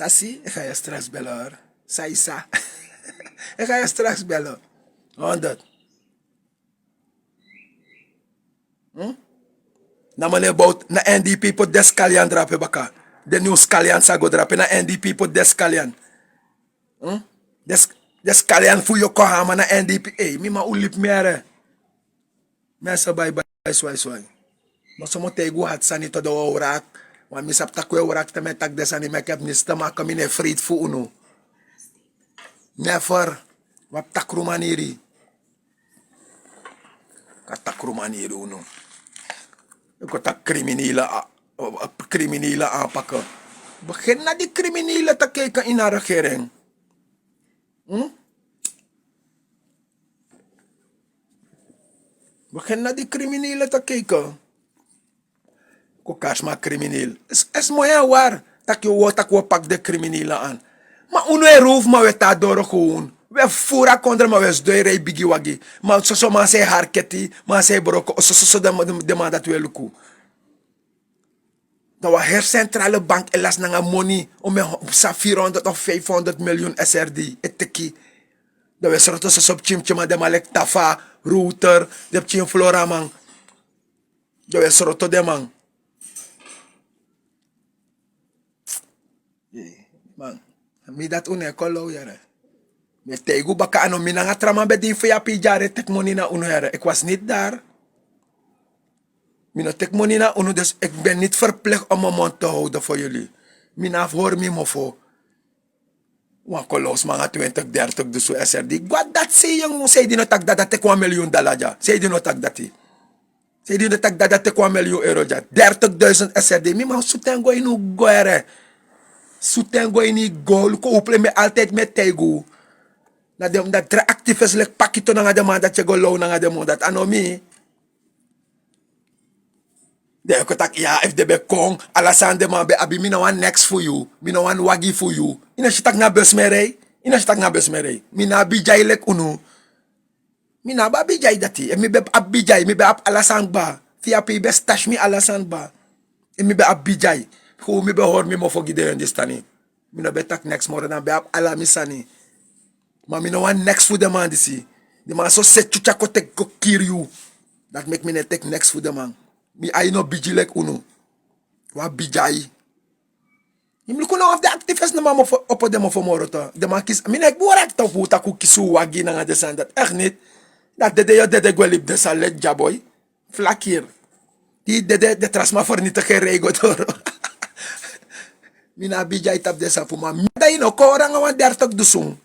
Tassie, ik ga je straks bellen hoor. Saisa. Ik ga je straks bellen. 100. Na meneer Bout, na NDP pot deskalian drape baka. De nieuw skalian sago drape, na NDP pot deskalian. Deskalian fu yo kohama na NDP. Hey, mi ma ulip mere. Mensen bye bye swai. Maar soms tegen had sanito do orak. Want mi sap takwe orak te met tak desani mek heb nis te maken mine friet fu uno. Never. Wap takrumaniri. Ka takrumaniri uno. Ik word dat criminelen aanpakken. Begin naar die criminelen te kijken in de regering. Begin naar die criminelen te kijken. Kokas maar crimineel. Es mooi waar. Dat je pak de criminelen aan. Maar uno roof maar we ta door gewoon. We fura kondra maar we sdoire bigi wagi. Maar so man say harketi, man say broko, so de man dat we luku. Dat we hercentrale bank elas nanga money om sa 400 of 500 miljoen SRD eteki. Dat we sorto so chimchima de malek tafa, router, de chim flora man. Dat we sorto de man. Man, mi dat une kollo yare. Me tegu baka ano minanga trama bedin voor je pijare tek money na uno yare. Ik was niet daar. Mina tek money na uno, dus ik ben niet verplicht om mijn mond te houden voor jullie. Mina hoor mi mo voor. Wan kolos mga 20, 30 dus zo SRD. Wat dat say yung say di no tag dat tek $1 million ja. Say di no tag dati. Say di no tag dat tek €1 million ja. 30,000 SRD. Mi ma sutengo inu goere. Sutengo ini goal ko uple me altijd met tegu. Na dem dat tra actives lek pakito na nga dem dat je go low na nga dem dat anomi. De ko tak ja FDB kong alasan de man be abi mi no one next for you. Mi no one wagi for you. Ina shitak na besmerei. Mi na bijay lek unu. Mi na ba bijay dati. E mi be abijay, mi be ab alasan ba. Fia pi be stash mi alasan ba. E mi be abijay. Hoe mi be hoor mi mo fogi de understanding. Mi no be tak next more na be ab ala misani. Maar mi no one next for the man disi. The man so set chucha ko tek ko kill you. That make me ne take next for the man. Mi ay no biji like uno. Wa bijay. Im luku na of the activists na mama opo demo for morota. De man kis. Mi nek buwarak ta puta ku kisu wagi na nga desan dat. Echt niet. Dat dede yo dede gwelip desan let jaboy. Flakir. Die dede de trasma for niet te gerego toro. Mi na bijay tap desan fu ma. Mi da ino ko orang awan 30 dusung.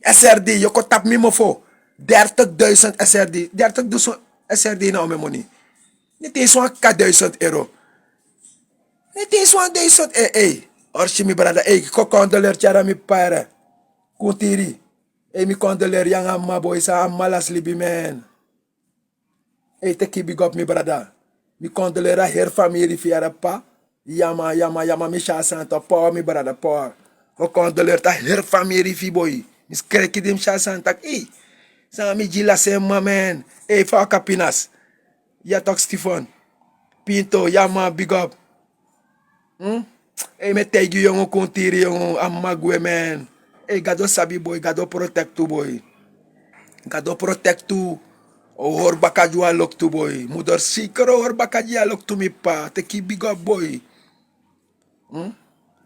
SRD, yo ko tap mi mo fo. 30,000 SRD. 30,000 SRD na ome money. Niet eens zo'n €1,000. Niet eens zo'n 1,000 Orsi mi brada, ko condoler chara mi para. Kuntiri. Mi condoler yang amma boy sa amma las libi man. Te big up mi brada. Mi condoler a her family fiara pa. Yama mi sha santa pa mi brada pa. Ko condoler ta her family fi boy. Mis kreki dim sha santa. Sa mi jila se man. Fa kapinas. Ya tok Stefan. Pinto, yama big up. Me tegi yung kuntiri yung amagwe man. Gado sabi boy, gado protect tu boy. Gado protect tu. O hor bakajwa lok tu boy. Mudor sikero hor bakajwa lok tu mi pa. Teki big up boy.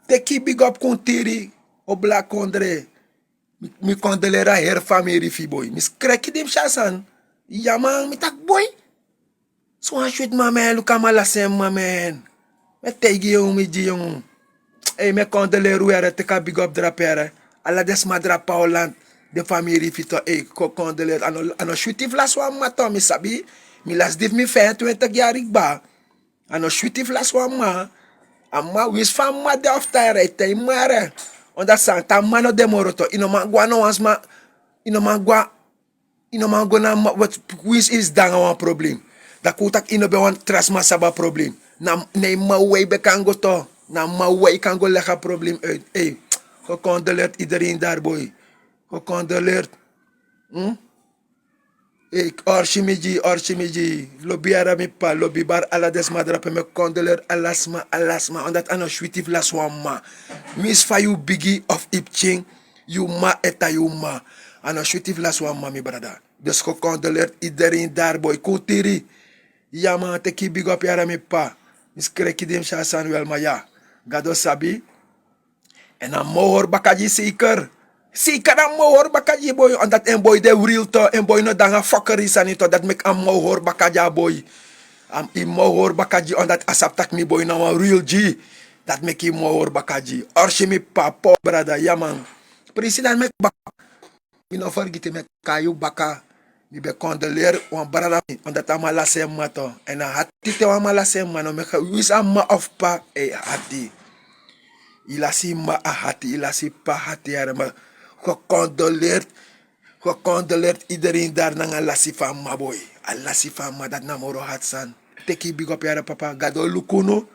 Teki big up kuntiri. O black kondre. Mi kondelera her family fi boy. Mis kreki dim shasan. Yama mi tak boy. So I shoot my man, look at my last my man. Me tegi yung mi di yung. Me kondele ruere te ka big up drapere. Ala des madra pa Holland. De family fito. Ko kondele. Ano shootif las wa mato mi sabi. Mi las div mi 20 yarik ba. Ano shootif las wa ma. Amma wis fam ma de of tire te mare. Onda sang ta mano de moroto. Ino ma gwa no was ma. Ino ma gwa na what wis is danga wan problem. Da kutak ino be wan trasma saba problem. Na ma way be kango to. Na ma way kango lega problem uit. Gecondoleerd iedereen daar boy. Gecondoleerd. Orchimiji, lobby arami pa, lobby bar ala desmadra pe me condoler alasma, on dat ano sweetie vlaswama. Miss fa you biggie of ipching, you ma eta you ma. Ano sweetie vlaswama mi brada. Dus gecondoleerd iedereen daar boy, kutiri. Ja man, teki big up arami pa. Mis kreki dem shasan wel ma ja. Gado sabi. En dan mohor bakaji zeker. Zeker dan mohor bakaji boy. Omdat een boy de real to. Een boy no danga fuckery sanito. Dat mek am mohor bakaji boy. Am i mohor bakaji. Omdat asap tak mi boy na een real G. Dat mek i mohor bakaji. Orshi mi papo brada. Ja man. President mek baka. Mi no forgite mek kayu baka. Mi be condoleer wan brada mi. Omdat ama lasem mato. En dan hati te wan lasem mano. Mek wis ama of pa. Hati. Ilasi ma hati, ilasi pa hati arama. Gecondoleerd iedereen daar nang alasi van ma boy. Alasi van ma dat namoro hatsan. Teki big up yara papa. Gado lukuno.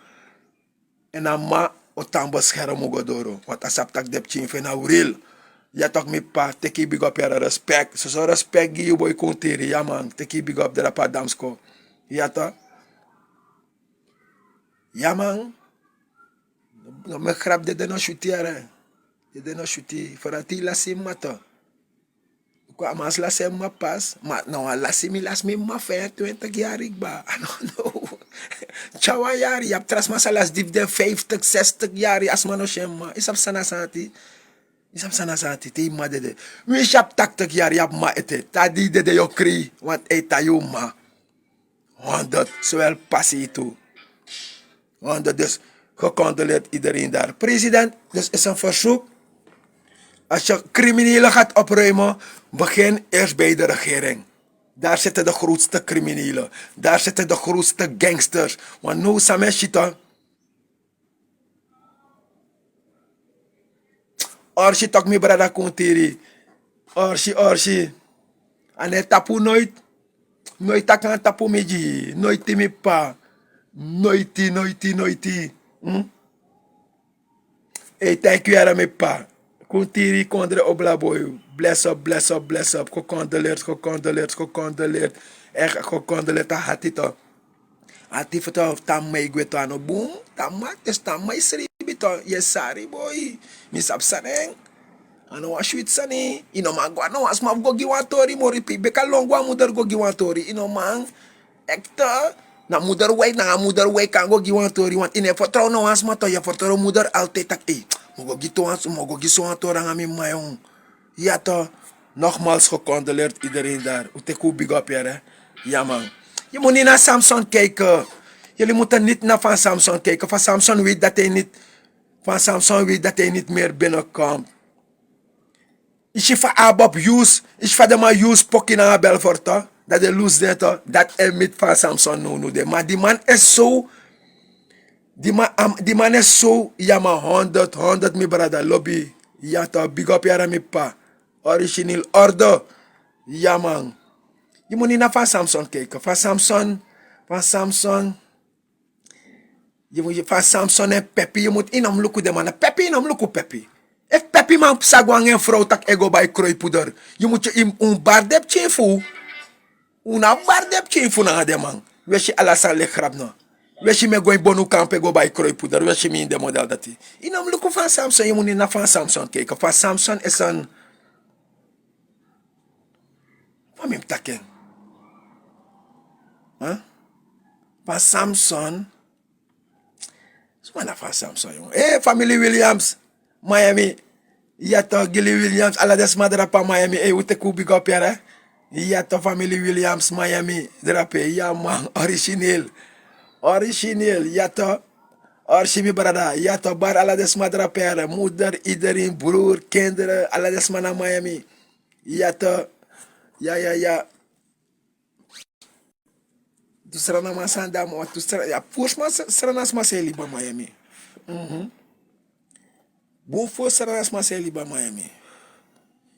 En dan ma otambo schermo godoro. Want asap tak dep chin fe na uril. Ja toch mi pa. Teki big up yara respect. So respect gi you boy kontiri. Ja man. Teki big up dera pa damsko. Ja toch. Ja man. Me grap de no shuti are. De no shuti. Farati lasi mata. Kwa mas lasi ma pas. Ma no lasi mi ma 25 jaar ik ba. I don't know. Chawa jari. Yap tras masalas div de 50, 60 jari as mano shemma. Isap sana sati. Isap sana sati. Ti ma de. Mi shap tak jari yap ma ete. Tadi de yo kri. Want eta yo ma. 100. Zowel passie toe. 100 dus. Gecondoleerd iedereen daar. President, dus is een verzoek. Als je criminelen gaat opruimen, begin eerst bij de regering. Daar zitten de grootste criminelen. Daar zitten de grootste gangsters. Want nu samen shit. Orsi tok mi brada kontiri. Orsi. Ane tapu nooit. Nooit takan tapu meji. Nooit mi pa. Nooit. Hey, thank you, Arame Pa. Kuntiri kondre oblaboy. Bless up. Gecondoleerd. Echt gecondoleerd aan hatito. Hatito tamay gweto ano boom. Tamak is tamay sribito. Yes, sorry boy. Misap saneng. Ano wa sweet sani. Ino magwa no as mav go giwatori mori pi. Beka longwa mudar go giwatori. Ino mang. Ekta. Na moeder wij kan go giwantori want in vertrouwen no as mato ya vertrouwen moeder altijd tak mogo gito aan mi mayong. Ja to. Nogmaals gecondoleerd iedereen daar. Uteku big up hè. Ja man. Je moet niet naar Samson kijken. Jullie moeten niet naar van Samson kijken. Van Samson weet dat hij niet meer binnenkomt. Is je van Abob use. Is van de man use pokkie naar Belfort toch? Dat de lose dat dat is met van Samson no de. Maar die man is zo. Die man is zo. Ja maar 100 mi brada lobby. Ja toch big up jara mi pa. Original order. Ja man. Je moet niet naar van Samson kijken. Van Samson. Je moet van Samson en Pepi. Je moet in hem lukken de man. Pepi in hem lukken Pepi. If Pepi man sagwang en vrouw tak ego bij kroipoeder. Je moet je in bardep chefu. Una bardep chefu na de man. Wees je alasan le grap no. Wees je me go in bonu kamp ego bij kroipoeder. Wees je me in de model dat hij. In hem lukken van Samson. Je moet niet naar van Samson kijken. Van Samson is een. Wat me takken? Huh? Van Samson. Mana van Samson jongen. Hey, familie Williams. Miami. Ja toch, Gilly Williams. Alla des madra pa Miami. Hey, ute kubik op hier, hè. Ja toch, familie Williams. Miami. Drape. Ja man, origineel. Ja toch. Orshimi brada. Ja toch, bar alla des madra pa. Moeder, iedereen, broer, kinderen. Alla des mana Miami. Ja toch. Ja. Tu serana masanda mo. Tu serana. Ja, push mas serana maseli ba Miami. Bom voor serana maseli ba Miami.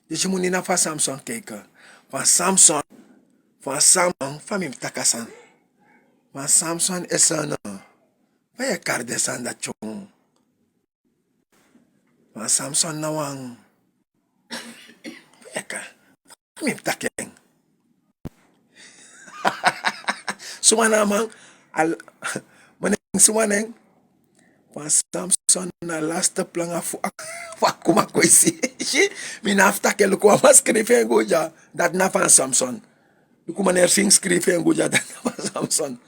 Dus je moet niet naar van Samson kijken. Van Samson, van mijn takasan. Van Samson is een, waar je kardesan dat jong. Van Samson na wang, waar je ka, mijn takeng. Sumana man, al, maneng sumaneng, van Samson na laatste plan af kuma kwesi. Mi nafta ke luku ama skriven goja, dat na van Samson. Luku maner sing skriven goja, dat na van Samson.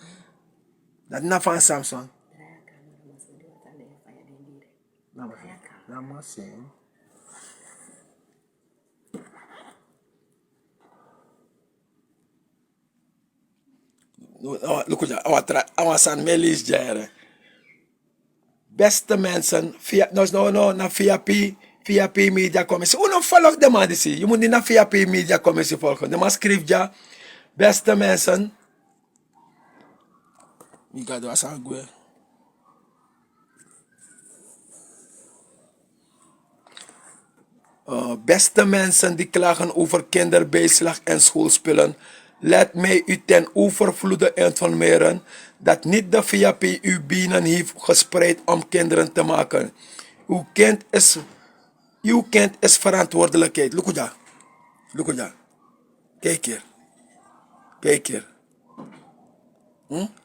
Dat na van Samson. Nama sing. Luku ja, awasan melis jere. Beste mensen, via, na via P Media Commissie. Uno volg de man die. Je moet niet naar via P Media Commissie volgen. De man schrijft ja, beste mensen. Ik ga door aan goed. Beste mensen die klagen over kinderbijslag en schoolspullen, laat mij u ten overvloede informeren dat niet de VAP uw binnen heeft gespreid om kinderen te maken. Uw kind is verantwoordelijkheid. Look ja. Kijk hier. Kijk hier.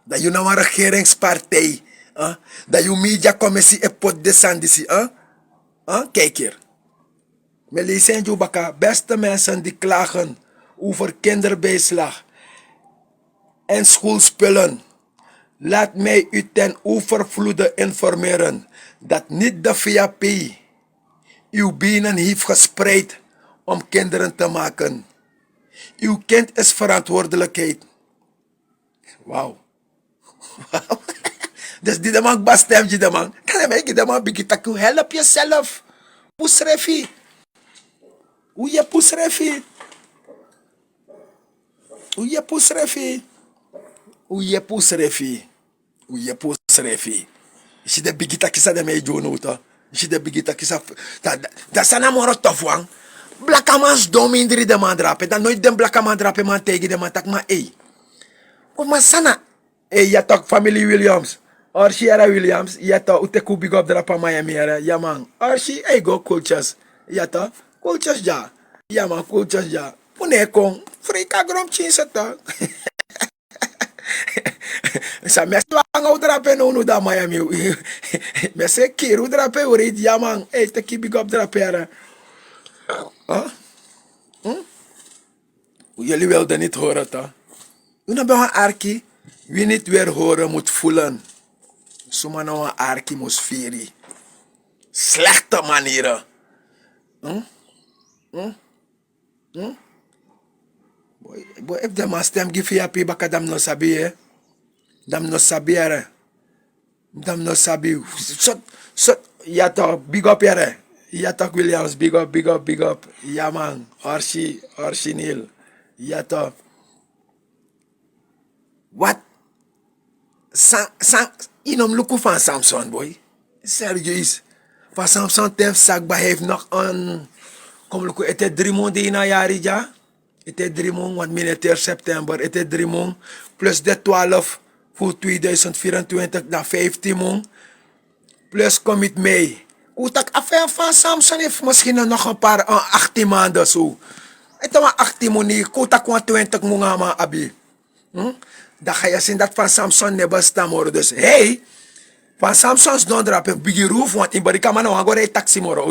Dat je nou een regeringspartij. Dat je mediacommissie en pot descendisi. Kijk hier. Meliseen Jubaka, beste mensen die klagen over kinderbijslag en schoolspullen. Laat mij u ten overvloede informeren dat niet de VAP uw benen heeft gespreid om kinderen te maken. Uw kind is verantwoordelijkheid. Wauw. Dus die man bastem je de man. Kan je de man begin help jezelf. Pusrefi. Hoe je pusrefi? Hoe je pusrefi? Hoe je pusrefi? Hoe je pusrefi? Je de bigita kisa de mij jonota. Je de bigita kisa. Dat zijn namoro tof wang. Blakamans domindri de man drape. Dan nooit den blakaman drape man tegen de man tak ma ei. O ma sana. Ja toch family Williams. Orsi era Williams. Ja toch uteku big up drapa Miami era. Ja man. Orsi go cultures. Ja toch. Cultures ja. Ja man, cultures ja. Pune kong. Frika grom chinsata. Sa mes wang drape no da Miami. Mes kiru drape uri ja man. Te ki big up drape era. Jullie wilden niet horen toch? We hebben een arki. Wie niet weer horen moet voelen. Zomaar nou een arki moest vieren. Slechte manieren. Boy, if de man stem give je api baka dam no sabi eh. Dam no sabi ere. Dam no sabi. Ja toch, big up ere. Ja toch Williams, big up, big up, big up. Ja man, Orsi Neil. Ja toch. Wat? Inom luku van Samson boy. Serieus. Van Samson tef sakba heeft nog een. Kom luku, het is 3 maanden in een jaar ja. Het is 3 maanden, want militair september. Het is 3 maanden. Plus de 12 voor 2024, dan 15 maanden. Plus kom het mee. Hoe dat affaire van Samson heeft misschien nog een paar 18 maanden zo. Het is maar 18 maanden. Hoe dat 20 maanden maar abi. Dan ga je zien dat van Samson ne besta moro. Dus hey, van Samson's don drap bigi roof want in bari kama na agora taxi moro.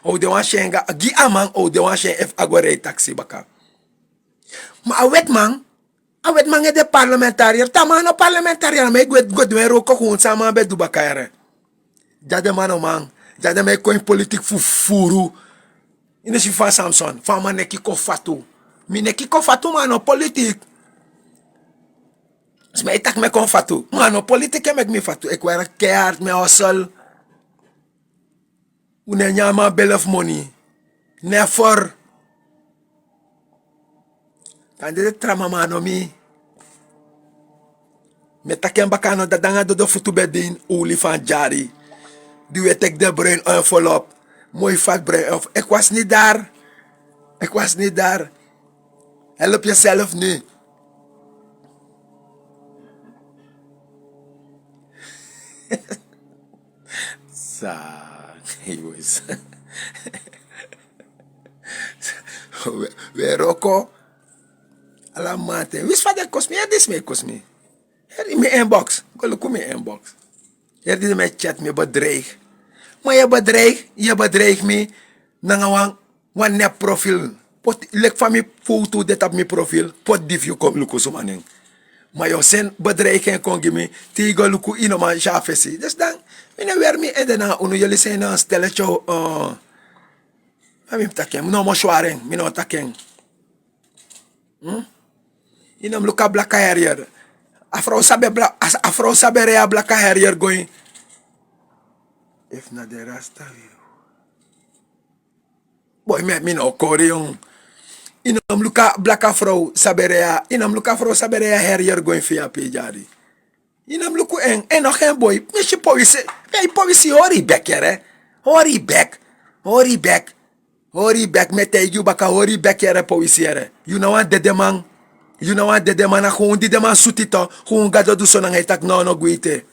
O de wan shenga gi amang o de wan shen f agora taxi baka. Maar awet man e de parlementariër. Tama no parlementariër me gwet ro ko kun sama be du bakare. Jade man. Jade me ko in politique furu. Ine si van Samson, van man neki ko fatu. Mi neki ko fatu man no politique. Maar ik tak me kon fatu. Mano, politiek mek me fatu. Ik werk keihard me hustle. Une nyama bill of money. Never. Kan dit trama mano mi. Me taken bakano dat danga do futu bedin olifant jari. Die weet ik de bruin envelop. Mooi vat bruin envelop. Ik was niet daar. Help jezelf nu. Anyways. We roko. Alamate. Wis fa de kosmi? Ja, dis me kosmi. Hier in mijn inbox. Look in mijn inbox. Hier die mij chat me bedreig. Maar je bedreig me. Nanga wan nep profiel. Pot lek van mijn foto dit op mijn profiel. Pot dief je kom luku zo maning. Maar je sen bedreiging kon give me. Tigo luku ino man shafesi. Dus dan. Mine weer me edena. Unu jullie zijn een stelletje. Mim taken. No mo shwaring. Mino taken. Inam luka black harrier. Afro sabe rea black harrier going. If na de rasta view. Boy, me no koreong. Inam luka black afro sabe rea. Inam luka afro sabe rea harrier going via pejari. Inam luku en nog geen boy. Misje politie. Hey politie hori back here. Hori back. Hori back met de baka hori back here politie here. You know what de man. You know what de man na gewoon die de man sutito. Gewoon gado do so na ngetak no guite.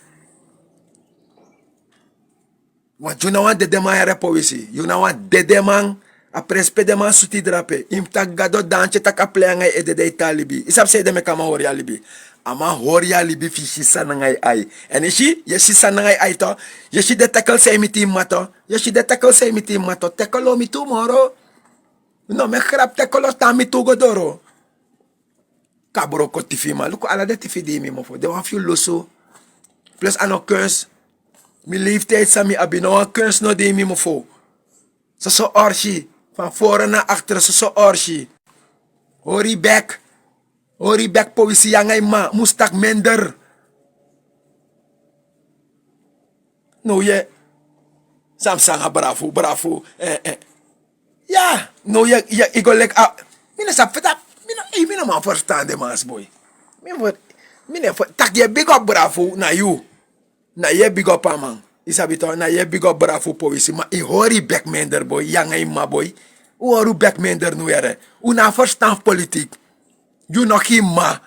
Wat you know what de man here politie. You know what de man a prespe de man suti drape. Im tak gado danche tak a play ngai de talibi. Isap se de me kama hori alibi. Ama hori alibi fi shisa na ngai ai. En ishi ye shisa na ngai ai to. Ye shi de tackle say mi team mato. Ye shi de tackle say mi team mato. Tackle mi tomorrow. No me grap tackle ta mi tu godoro. Kabro ko tifima. Luko ala de tifi di mi mofo. De waf you loso. Plus ano keurs. Mi leeftijd sa mi abi. No keurs no di mi mofo. So orshi. Van voren naar achteren so orshi. Hori back. Hori back politie yang ma. Mustak minder. No ye. Samsanga bravo. Ja. No ye ik go lek. Mina sa fetap. Mina man verstaan de maas boy. Mina tak je big up bravo na you. Na ye big up man. Isabito na ye big up bravo politie. Maar I hori back minder boy. Yang ma boy. U horu back minder nu ere. U na verstaan politiek. You nog hima.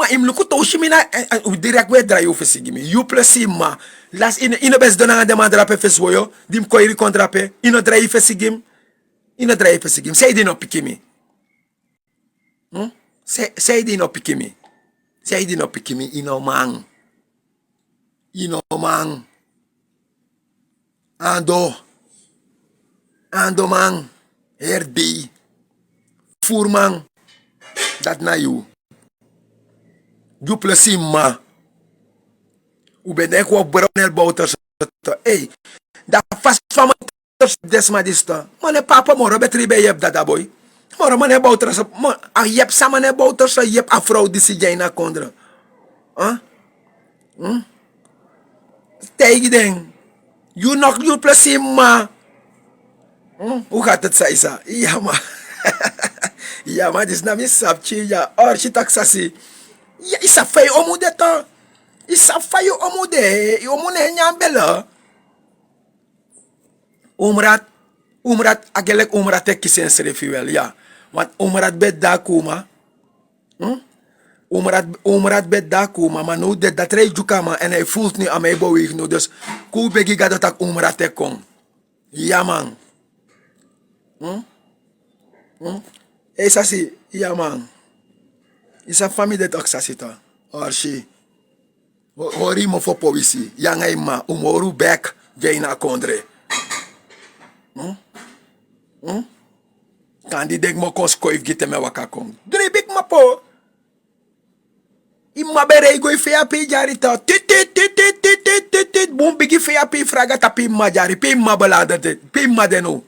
Im luku to shimina direct we dry over sigimi. You plus hima. Las ino bes dona de madrape feswoyo. Dim ko iri kontrape. Ino dry over sigim. Say di no pikimi. Say di no pikimi. Ino mang. Ando mang. Herdi. Voerman, dat na you. You plus hima. U ben ek wat brownel bouters. Hey, dat vast van mijn desma dista. Mane papa moro betri be yep dada boy. Moro mane bouters. A yep samane bouters. Yep afro disi jaina kondra. Tegen den. You plus hima. Hoe gaat het Saisa? Ja maar. Ja, maar dit is na mi sapchi ja orchi taksasi. Ja, isa fay omude to. Isa fay omude. Omune nyambela. Umrat agelek umrat ek kisen serefiwel ja. Want umrat bed da kuma. Umrat bed da kuma, maar nu dat rei jukama en hij voelt nu aan mij beweeg nu. Dus ku begi ga dat umrat ek kon. Ja man. Esa si, ja man. Isa famille de toxasita. Orshi. Hori mo fo politie. Yang ay ma. Umoru back. Veina kondre. Kan die dek mo kos koif gite me wakakong. Dribik ma po. Ima bere go fea pe jari ta. Tit. Bum bigi fea pe fraga tapi ma jari. Pe ma balada de. Pe ma deno.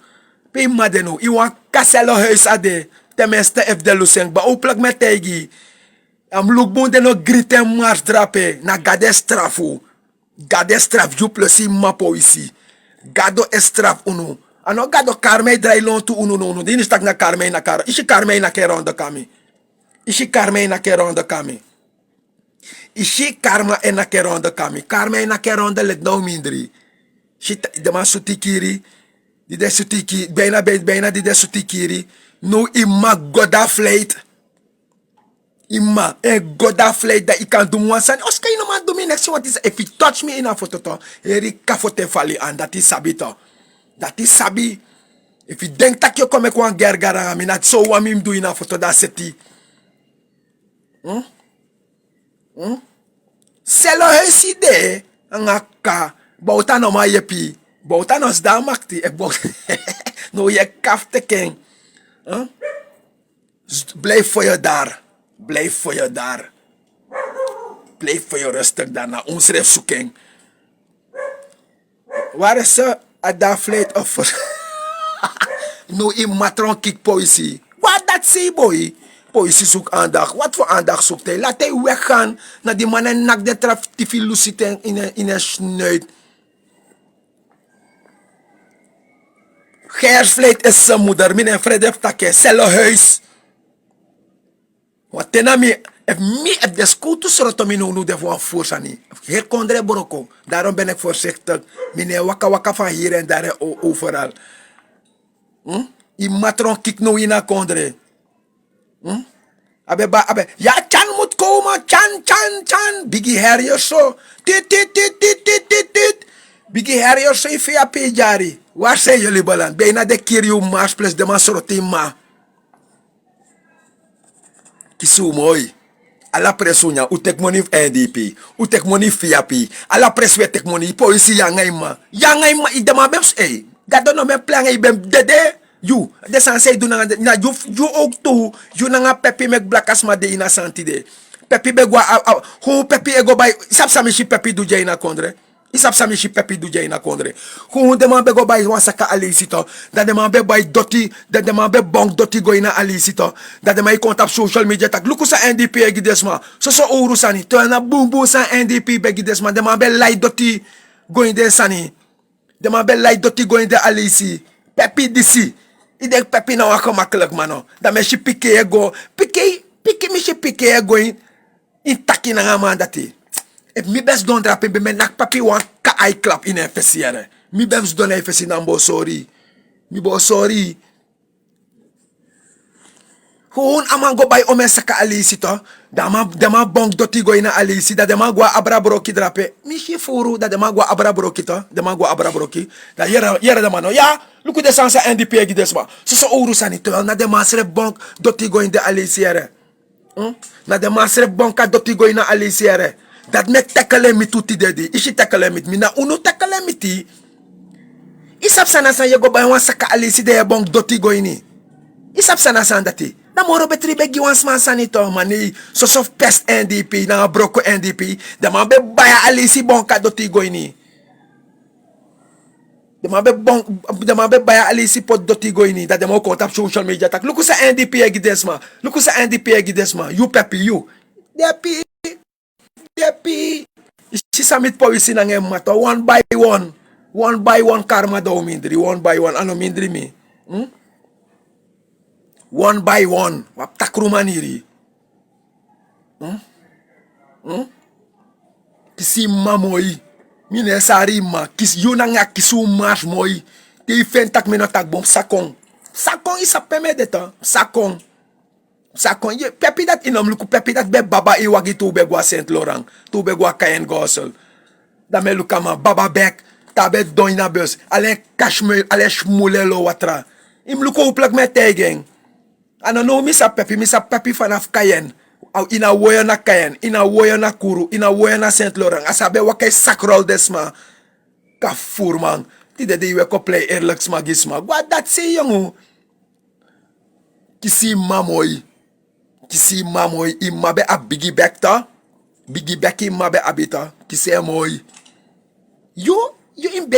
Iwan kaselo huis ade. Tenminste if de luseng. Ba oplak met tegi. Am lukbon de no griten mars drape. Na gade strafu. Gade straf ju plus ma politie. Gado estraf unu. Ano gado karmei drai lon tu unu no. Dini stak na karmei na karo. Ishi karmei na keron de kami. Karmei na keron de kami. Karmei na keron de let no mindri. De man sutikiri. Die de sutiki. Bijna die de sutikiri. No ima goda flight. Ima goda flight dat ik kan doen. Als kan je no man doen me next one. If you touch me in a foto to. Eri kafote fali aan. Dat is sabi to. Dat is sabi. If you denk dat je kom ik wan gergara. Mi not so wat mi do in a foto. Dat zit die. Selo huis idee. Angaka. Bouta no ma yepi. Bouta nos da makti. No je kafte king. Blijf voor je daar. Blijf voor je daar. Blijf voor je rustig daar naar ons zoeking. Waar is ze? Ada flight of... No in matron kick poëzie. Wat dat zie boy? Poëzie zoekt aandacht. Wat voor aandacht zoekt hij? Laat hij weggaan naar die man en nak de traf die filositeit in een snuit. Geersvleet is zijn moeder. Mijn vriend heeft dat zelf huis. Wat ten mi heb de scooters rondom me nu de voor voorzani. Heel kondre broko. Daarom ben ik voorzichtig. Meneer waka van hier en daar overal. Die matron kijk nou in een kondre. Abe. Ja, Chan moet komen. Chan. Biggie Harrier zo. Tit. Biggie Harrier zo via Pejari. Waar zijn jullie beland? Bijna de Kirio Mars plus de Masrotima. Kisu mooi. Alla presunya, u tek money NDP. U tek money FIAP. Alla pres we tek money. Politie yangaima. Yangaima idema bems dat no me plan bem dede. You, de sanse do na you ook toe. You na pepi mek blakas ma de ina santide. Pepi begwa hu pepi ego bay sap samishi pepi do je ina kondre. Isap samishi pepi do je ina kondre. Hu de man bego bay wan saka alisito. Dat de man be bay doti, dat de man be bonk doti go ina alisito. Dat de man kontap social media tak. Luku sa NDP egi desma. So ouru sani. To na boom sa NDP begi desma. De man be lay doti go in de sani. De man be lay doti go in de alisi. Pepi disi. Ide pepi na wako makkelijk mano. Dat me shi pike ego. Pike mi shi pike ego in taki na nga man dati. If mi best don drapen be men nak papi wan ka ai klap in FCR. Mi best don FCR nambo sorry. Mi bo sorry. Gewoon aman go bay omen saka alisi to. Dama bonk doti go ina alisi. Da dema gwa abra broki drape. Mi shi furu da dema gwa abra broki to. Dema gwa abra broki. Da yere da mano. Ja, luku de sansa NDP egi desma. So ouru sani to. Na dema sre bonk doti go in de alisi ere. Na dema sre bonka doti go ina alisi ere. Dat me tackle mi tuti dedi. Ishi tackle mit mi na unu tackle mi ti. Isap sana san ye go bay wan saka alisi de bonk doti go ini. Isap sana san dati. Na moro betri begi wan sman sanito mani. So pest NDP na broko NDP. Da man be baya alisi bonka doti go ini. Da man be baya alisi pot doti go ini. Da demo kontap social media tak. Luku sa NDP egi desma. Luku sa NDP egi desma. You pepi you. Depi. Isi samit po isi nang mato. One by one. One by one karma daw mindri. One by one. Ano mindri mi? One by one. Wap takrumaniri. Kisi mamoy. Mine sari ma. Kis yun nga kisu mas moy. Te fentak minotak bom sakong. Sakong isa peme deta. Sakong. Pepi dat inom luku pepi dat be baba iwagi tu be gwa Saint Laurent. Tu be gwa Kayen Gossel. Da me lukama baba bek. Tabe doin na bus. Ale kashmel. Ale shmulelo watra. Im luku uplak me tegen. Ano no misa pepi vanaf Kayen. Ina woyo na Kayen. Ina woyo na Kuru. Ina woyo na Saint Laurent. Asabe wakay sakrol desma. Kafur man. Tide de iwe ko play eerlijks magisma. Gwa dat si yongu. Kisi mamoy imabe a bigi bekta. Bigi beki imabe abita. Kisi moy. You im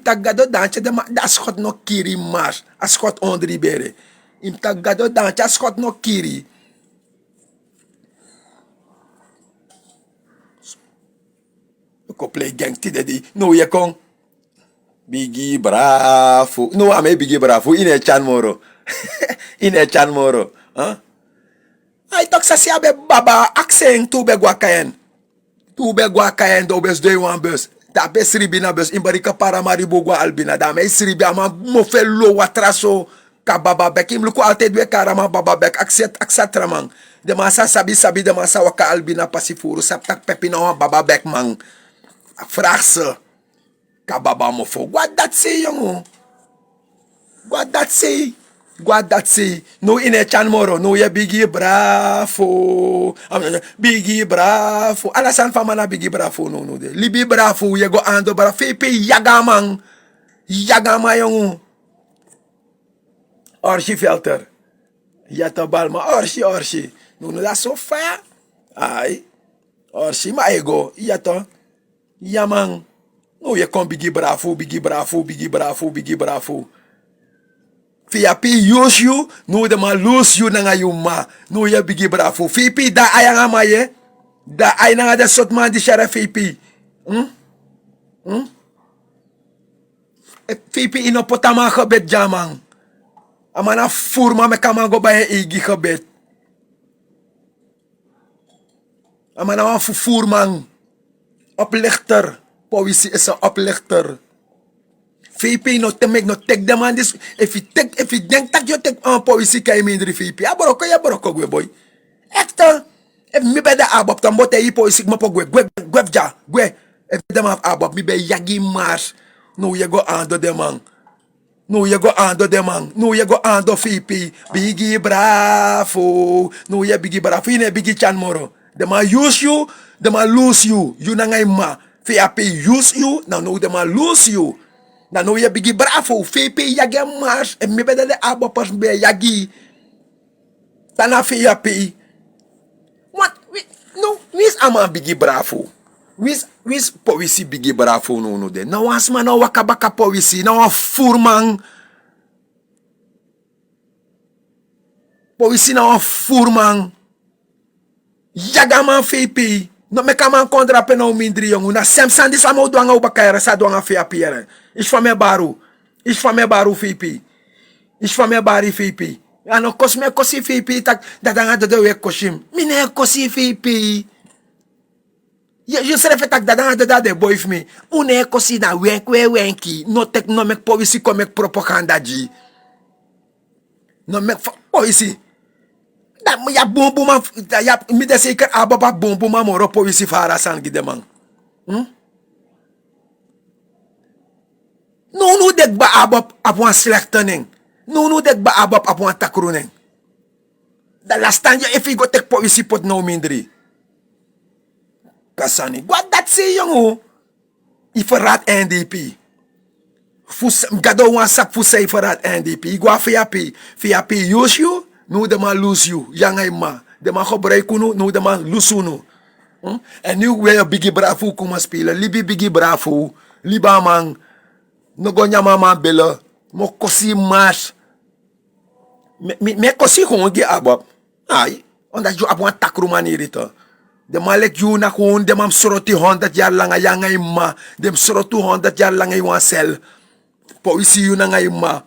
tagado danche de da schot no kiri mars. A schot ondri bere. Im tagado danche a schot no kiri. Ko play gang ti dedi. No ye kon. Bigi bravo. No ame bigi bravo. Ine chan moro. Ine chan moro. Ay tok sa siya be baba akseng tube gwa Kayen. Tube gwa Kayen do bes doy wan bus. Da be sribi na bus imbarika para maribo gwa albina. Da me sribi ama mo fe lo watraso ka baba bek. Im luku alte dwe karama baba bek akset ramang. De masa sabi de masa waka albina pasifuru. Saptak pepi na wan baba bek mang. Vraag ze. Ka baba mo fo. What that say yongo? What that say? Guarda say, no in a chan moro, no ye bigi bravo. Bigi bravo. Alasan famana bigi bravo no no de. Libi bravo ye go ando bra fepe yagamang. Yagama yung Orsi filter. Yata balma orsi. No no dat so fa. Ai. Orsi ma ego. Yata. Yamang. No ye kon bigi bravo. Fiapi use you, no de ma lose you nanga you ma. No ye bigi bravo. Fipi da ayanga ma ye. Da ay nanga de sot man di share fipi. Fipi ino potama gebed jamang. Amana furma me kamango baye igi gebed. Amana wan furmang. Oplichter. Poëzie is een oplichter. VP no te make no take them on this. If you think that you take on poëzie kan je minder VP. Ja boroko gwe boy. Echter. If mi be de abop tambo te yi poëzie mo po gwe ja. If dem have abop mi be yagi mars. No ye go ando de man. No ye go ando VP. Bigi bravo. No ye bigi bravo. Ine bigi chan moro. De ma use you. De ma lose you. You na ngay ma. VP use you. No de ma lose you. Na no ye bigi bravo. VP yagi mars. En mi be de abopers be yagi. Tana VP. What? No. Wis ama bigi bravo. Wis poëzie bigi bravo no de. Nou was man nou wakabaka poëzie. Nou een voerman. Poëzie nou een voerman. Yagaman VP. No me kaman kontra pe nou mindri jongu. Na semsan dis wama udwanga ubakayara sa dwanga VP yere. Ish van me baru VP. Ish van me bari VP. Ano kos kosi VP tak dadanga dodo we koshim. Mine kosi VP. Je schrijft dat de boy of me. Une kosi na wenki. No tek no mek poëzie kom mek propaganda ji. No mek poëzie. Dat moet ja bombo man. Ja mi de zeker ababa bombo man moro poëzie fara san gidemang. No dek ba abab apwan slechting. No dek ba abab apwan takruning. Da last time if you go tek poëzie pot no mindri. Kasani. Wat dat say jongen? Iferat NDP. Gado wan sak fusa iferat NDP. Igwa VAP use you, no de man lose you. Yang ma. De man gebruik nu, no de man lose nu. En nu weer bigi bravo komen spelen. Libi bigi bravo. Liba man. No go nyama man bellen. Mo kosi mas. Me kosi gewoon ge abab. Ai. Omdat je ab wan takru manierito. De malek you na gewoon de mam soroti 100 jaar lang yang ma. Dem sorotu 100 jaar lang wan sel. Poëzie you na ngay ma.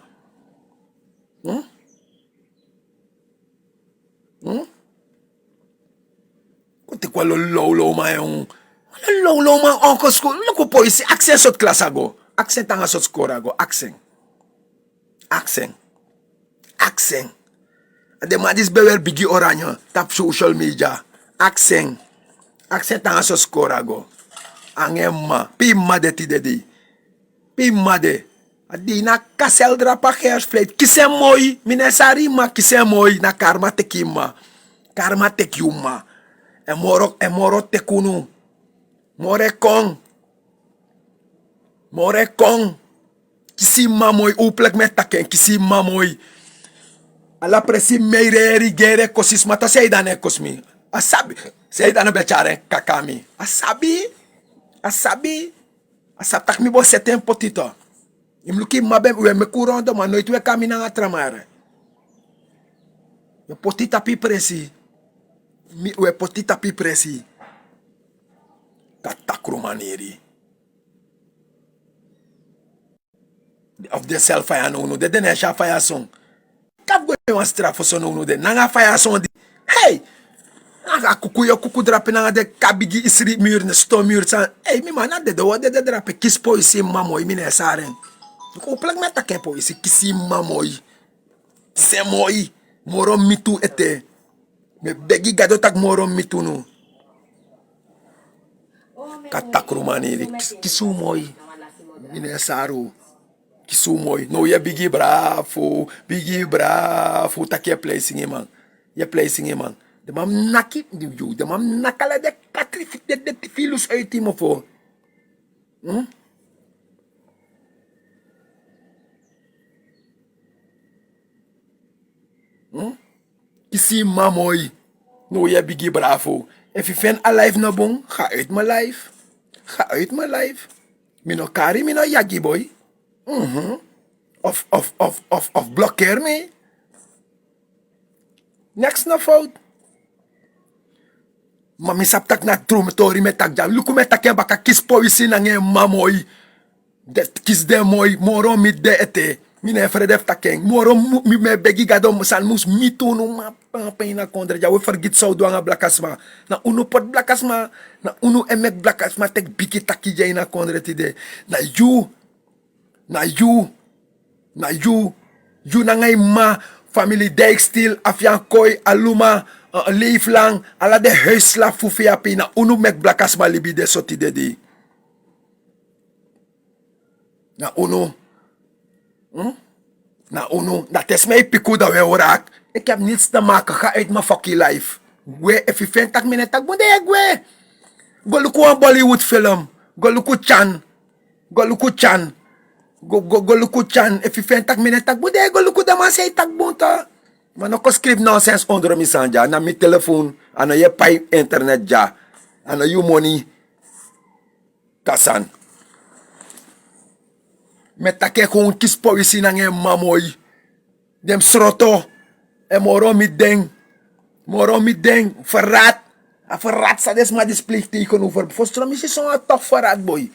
Kunti kwa lo ma yung. Lo ma onko school. Loko poëzie. Accent sot klasa go. Accent tanga sot skora go. Accent. De man dis bewer bigi oranje. Tap social media. Accent tanga so skora go. Angema. Pima de ti dedi. Pima de. Adi na kasel drapa gersvleet. Kise mooi. Minesari ma kise mooi. Na karma tekima. Karma tekiuma. En moro tekunu. More kong. Kisi ma mooi. Uplek met taken. Kisi ma mooi. Ala presi meireri gere kosis mata seidane kosmi. Asabi. Seidane bechare kakami. Asabi. Tak mi bo seten potito. Im luki mabem we me kurondo ma noit we kami na tramare. We potita pi presi. We potita pi presi. Katakru maneri. Of de selfaya no de dene sha fire song. Kap go wan strafo so no de nanga fire song di. Hey! Aga kuku drape nanga de kabigi isri mur ne sto mur san. Hey mi man de de drape kispo isi mamoy mine saren. Ko plak meta kepo isi kisi mamoy. Se moy moro mitu ete. Me begi gado tak moro mitu no. Katakru maniri kisu moy. Mine saru. Kisu mooi. No, je biggie bravo. Biggie bravo. Tak je placing, man. Je placing, man. De mam naki. De mam nakala de katri. De filus uit die me voor. Kisi mamoy. No, je biggie bravo. If je vindt alive na bon, ga uit mijn life. Ga uit mijn life. Mino kari, mino yagi boy. Of blokkeer me. Next na fout. Maar mi sap tak na trometori met tak ja. Luku met tak baka kis poisi na nge mamoy. Kis de moy, moro mi de ete. Mine fredef takeng. Moro mi me begi gado san mus mitu no ma pena kontra ja. We forget so do nga blakasma. Na unu pot blakasma. Na unu emek blakasma tek biki taki ja na kontra tide. Na you na ngay ma family Dijkstil, Afian Kooi, Aluma, Leeflang, ala de huisla fufia pina, unu mek blakasma libi de soti de di. Na unu, dat is mij piku dat we horak. Ik heb niets te maken, ga uit mijn fucking life. We, if je vindt dat mijn tak, moet ik we. Go look een Bollywood film, go look Chan, Go luku chan, if you find tak mine tak bude, go luku daman say tak bunta. Man ako script nonsense onder mi sanja, na mi telefoon, ano ye pay internet ja, ano you money, kasan. Met take kung kis policy na nge mamoy, dem sroto, moro mi deng, verraad, a verraad sa des ma display teken over, vostro mi si zo'n toch verraad boy.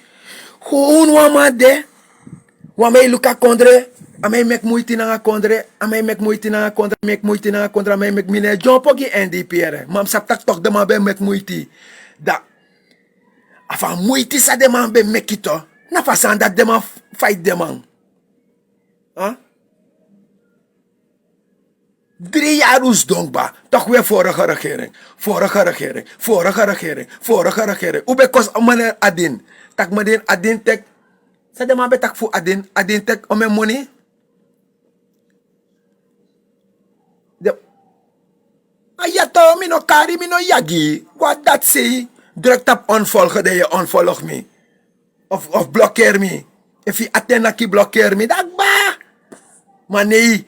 Gewoon wamade. Wamay luka kondre, amay mek moeite na kondre, amay mek moeite na kondre, amay mek mine jompogi NDP. Mam sap tak tok de man be mek moeite. Da, afa moeite sa de man be mekito, na fasan dat de man fight de man. Huh? 3 jaar oes donkba, toch weer vorige regering. Ube kos meneer Adin, tak meneer Adin tek, sa de man betak fu Adin tek ome money. Ayato, mino kari, mino yagi. What that say? Druk tap unfolgen de je unfolg me. Of blokkeer me. If je attenaki blokkeer me, dat ba. Maar nee,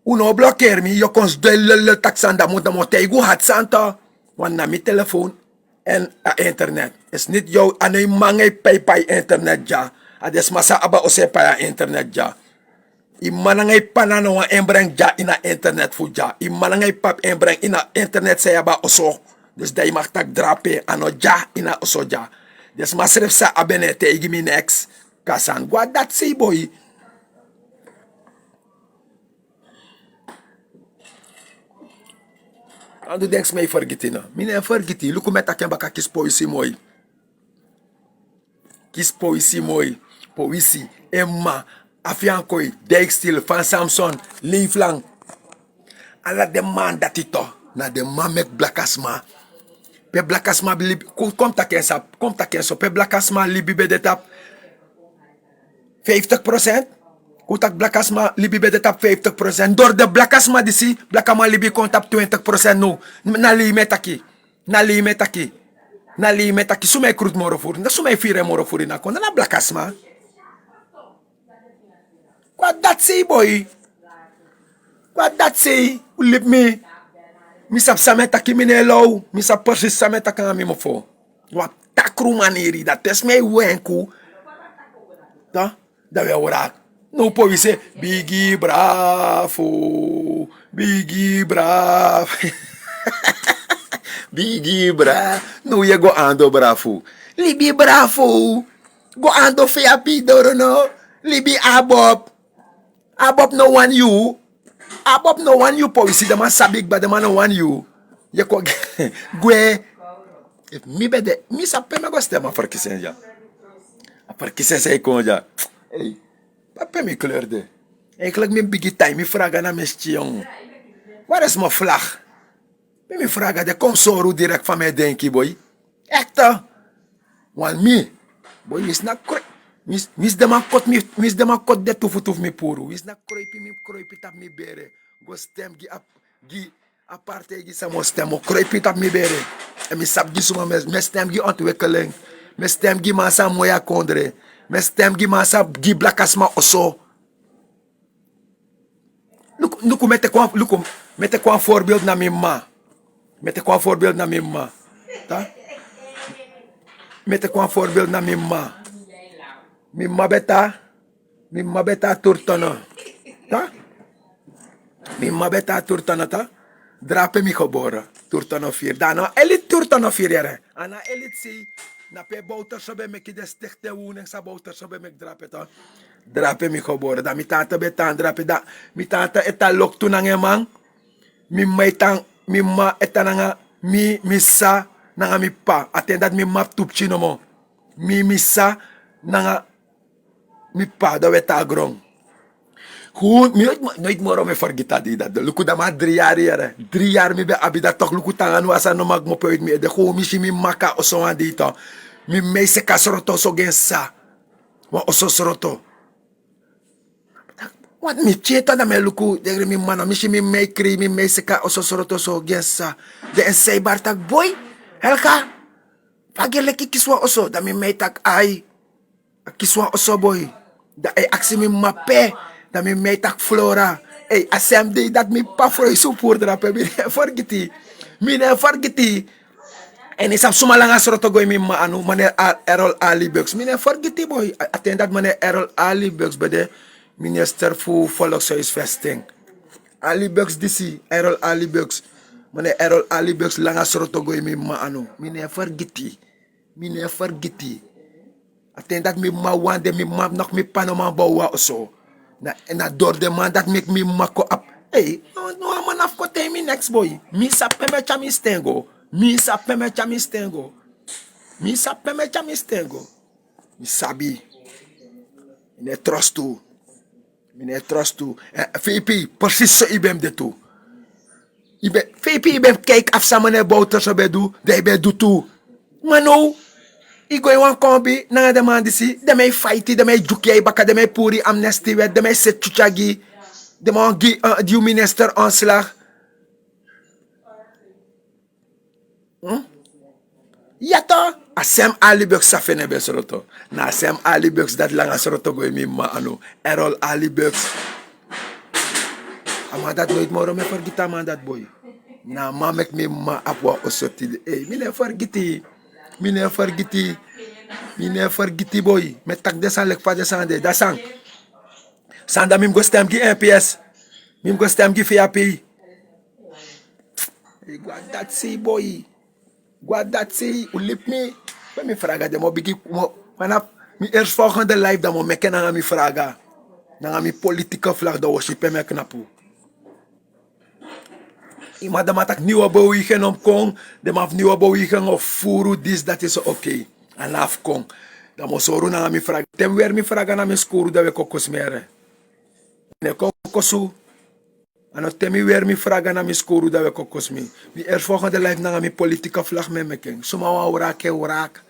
uno blokkeer me, je kons de lele taksanda moet tegu hat santa. Want na mi telefoon en internet. Is niet jou anay mangay pay internet ja. Ades masa aba ose pa internet ja. Imanangay panano wa embreng ja ina internet fu ja. Imanangay pap embreng ina internet sa aba oso. Dus day mag tak drape ano ja ina oso ja. Des masref sa abenete igimi next. Kasan gwa dat say boy. Ando denks mij vergeten na. Mine vergeten. Luku met aken baka kis poisi mooi. Kis poisi mooi. Poisi, Emma, Afian Kooi, Dijkstil, Van Samson, Leeflang. Ala de man dat ito. Na de man mek blakasma. Pe blakasma libi. Kom taken so. Pe blakasma libi be de tap 50%. Kutak blakasma libi be de tap 50%. Door de blakasma disi, blakama libi kontap 20% no. Nali metaki. Sumay krut moro furi. Na sumay fire moro furi na kon. Na blakasma. What that say, boy? What that say? Ulip me. Mi sap sametaki mine low. Mi sap persis sametaki nga mi mo fo. Wat takru maneri. Dat is mij wenku. Da? Da we orak. No po we say, Biggie bravo. Biggie bravo. Biggie bravo. No ye go ando bravo. Libi bravo. Go ando fea pidoro no. Libi abob. Abob no one you. Abob no one you po. We see the man sabik but the man no one you. Ye ko gwe. If mi bede. Mi sape me go stem a verkisen ja. A verkisen say kon ja. Hey. Pape mi kleur de. Eigenlijk mijn biggie time. Mi vraga na mes chiong. Waar is mijn vlag? Mi vraga de kom zo direct van mij denki boy. Echte. Want mi. Boy is not correct. Mis dama kot de tuf mi puru. Mis na kroipi tap mi bere. Go stem gi aparte gi samo stem. O kroipi tap mi bere. En mi sap gi suma mes stem gi ontwikkeling. Mes stem gi masa moya kondre. Mes stem gi masa gi blakasma oso. Luku mete kwa voorbeeld na mi ma. Mete kwa voorbeeld na mi ma. Ta? Mete kwa voorbeeld na mi ma. Mi ma beta turtana. Ta? Mi ma beta turtana ta? Drape mi geboren. Turtana 4. Daarna elit turtana 4 jaren. Ana elit si. Na pe bouter sobe me ki de stichte woning sa bouter sobe me drape ta. Drape mi geboren. Da mi tata betan drape da. Mi tata eta lok tu nang emang. Mi ma eta nanga mi sa nanga mi pa. Atendat mi map tup chino mo. Mi sa nanga mi pa da weta grong. Gewoon, nooit meer om me vergita di dat. Luku da ma 3 jaar hier. 3 jaar mi be abida toch luku tangan wasa no mag mo poit mi. De gewoon mi maka oso an dito. Mi meise kasroto so gensa. Wa oso sroto. Wat mi cheta da me luku. Degre mi mano. Mi meikri mi meise ka oso sroto so gensa. De en say bartak boy. Helka. Pagele ki kiswa oso. Da mi meitak ai. Kiswa oso boy. Da ay aksi mi mape. Da mi meitak flora. Hey, asem day dat mi pa froy supur drape. Mi ne forgiti. Mi ne forgiti. En isap sumalanga sroto goy mi ma anu. Mane Errol Ali Bucks. Mi ne forgiti boy. Aten dat mane Errol Ali Bucks bede. Minister fu volkshuisvesting. Ali Bucks disi. Errol Ali Bucks. Mane Errol Ali Bucks langa sroto goy mi ma anu. Mi ne forgiti. Mi ne forgiti. Aten dat mi ma wande mi ma nog mi panoma bawa oso. Na door de man dat make me mako up. Hey, no man af kote mi next boy. Mi sa peme cha mi stengo. Mi sa peme cha mi stengo. Mi sa peme cha mi stengo. Mi sabi. Mi ne trust tu. Mi ne trust tu. VP, precies zo ibem de tu. VP ibem kijk af sa mane bouter so be du. De ibe du tu. Mano. Igoi wan kombi, nanga de man disi, de mij fighti, de mij juki baka, de mij puri amnesty wet, de mij set chuchagi, de man gi die minister aanslag. Ja to, asem Ali Bucks safene besroto. Na asem Ali Bucks dat langa sroto goe mi ma anu, Errol Ali Bucks. Ama dat nooit moro me forgita man dat boy. Na ma mek mi ma apwa osoti. Hey, mine forgiti. Mine forgiti boy. Met tak desan lek pa desan de. Dasang. Sanda mim go stem ki NPS. Mim go stem ki FAP. Gwa dat si boy. Gwa dat si. Ulip mi. Ben mi fraga de mo bigi. Vanaf mi eerst volgende live dan mo meken nanga mi fraga. Nanga mi politieke vlag da worship me knapu. Iemand de matak nieuwe beweging omkong, de maf nieuwe beweging of furu dis, dat is oké. En afkong. Dan moet zo na mi vraag. Tem weer mi vraag na mi skuru dat we kokos mere. Ne kokosu. En temi weer mi vraag na mi skuru dat we kokos mi. Mi volgende live na mi politieke vlag me meken. Suma wa urake urak.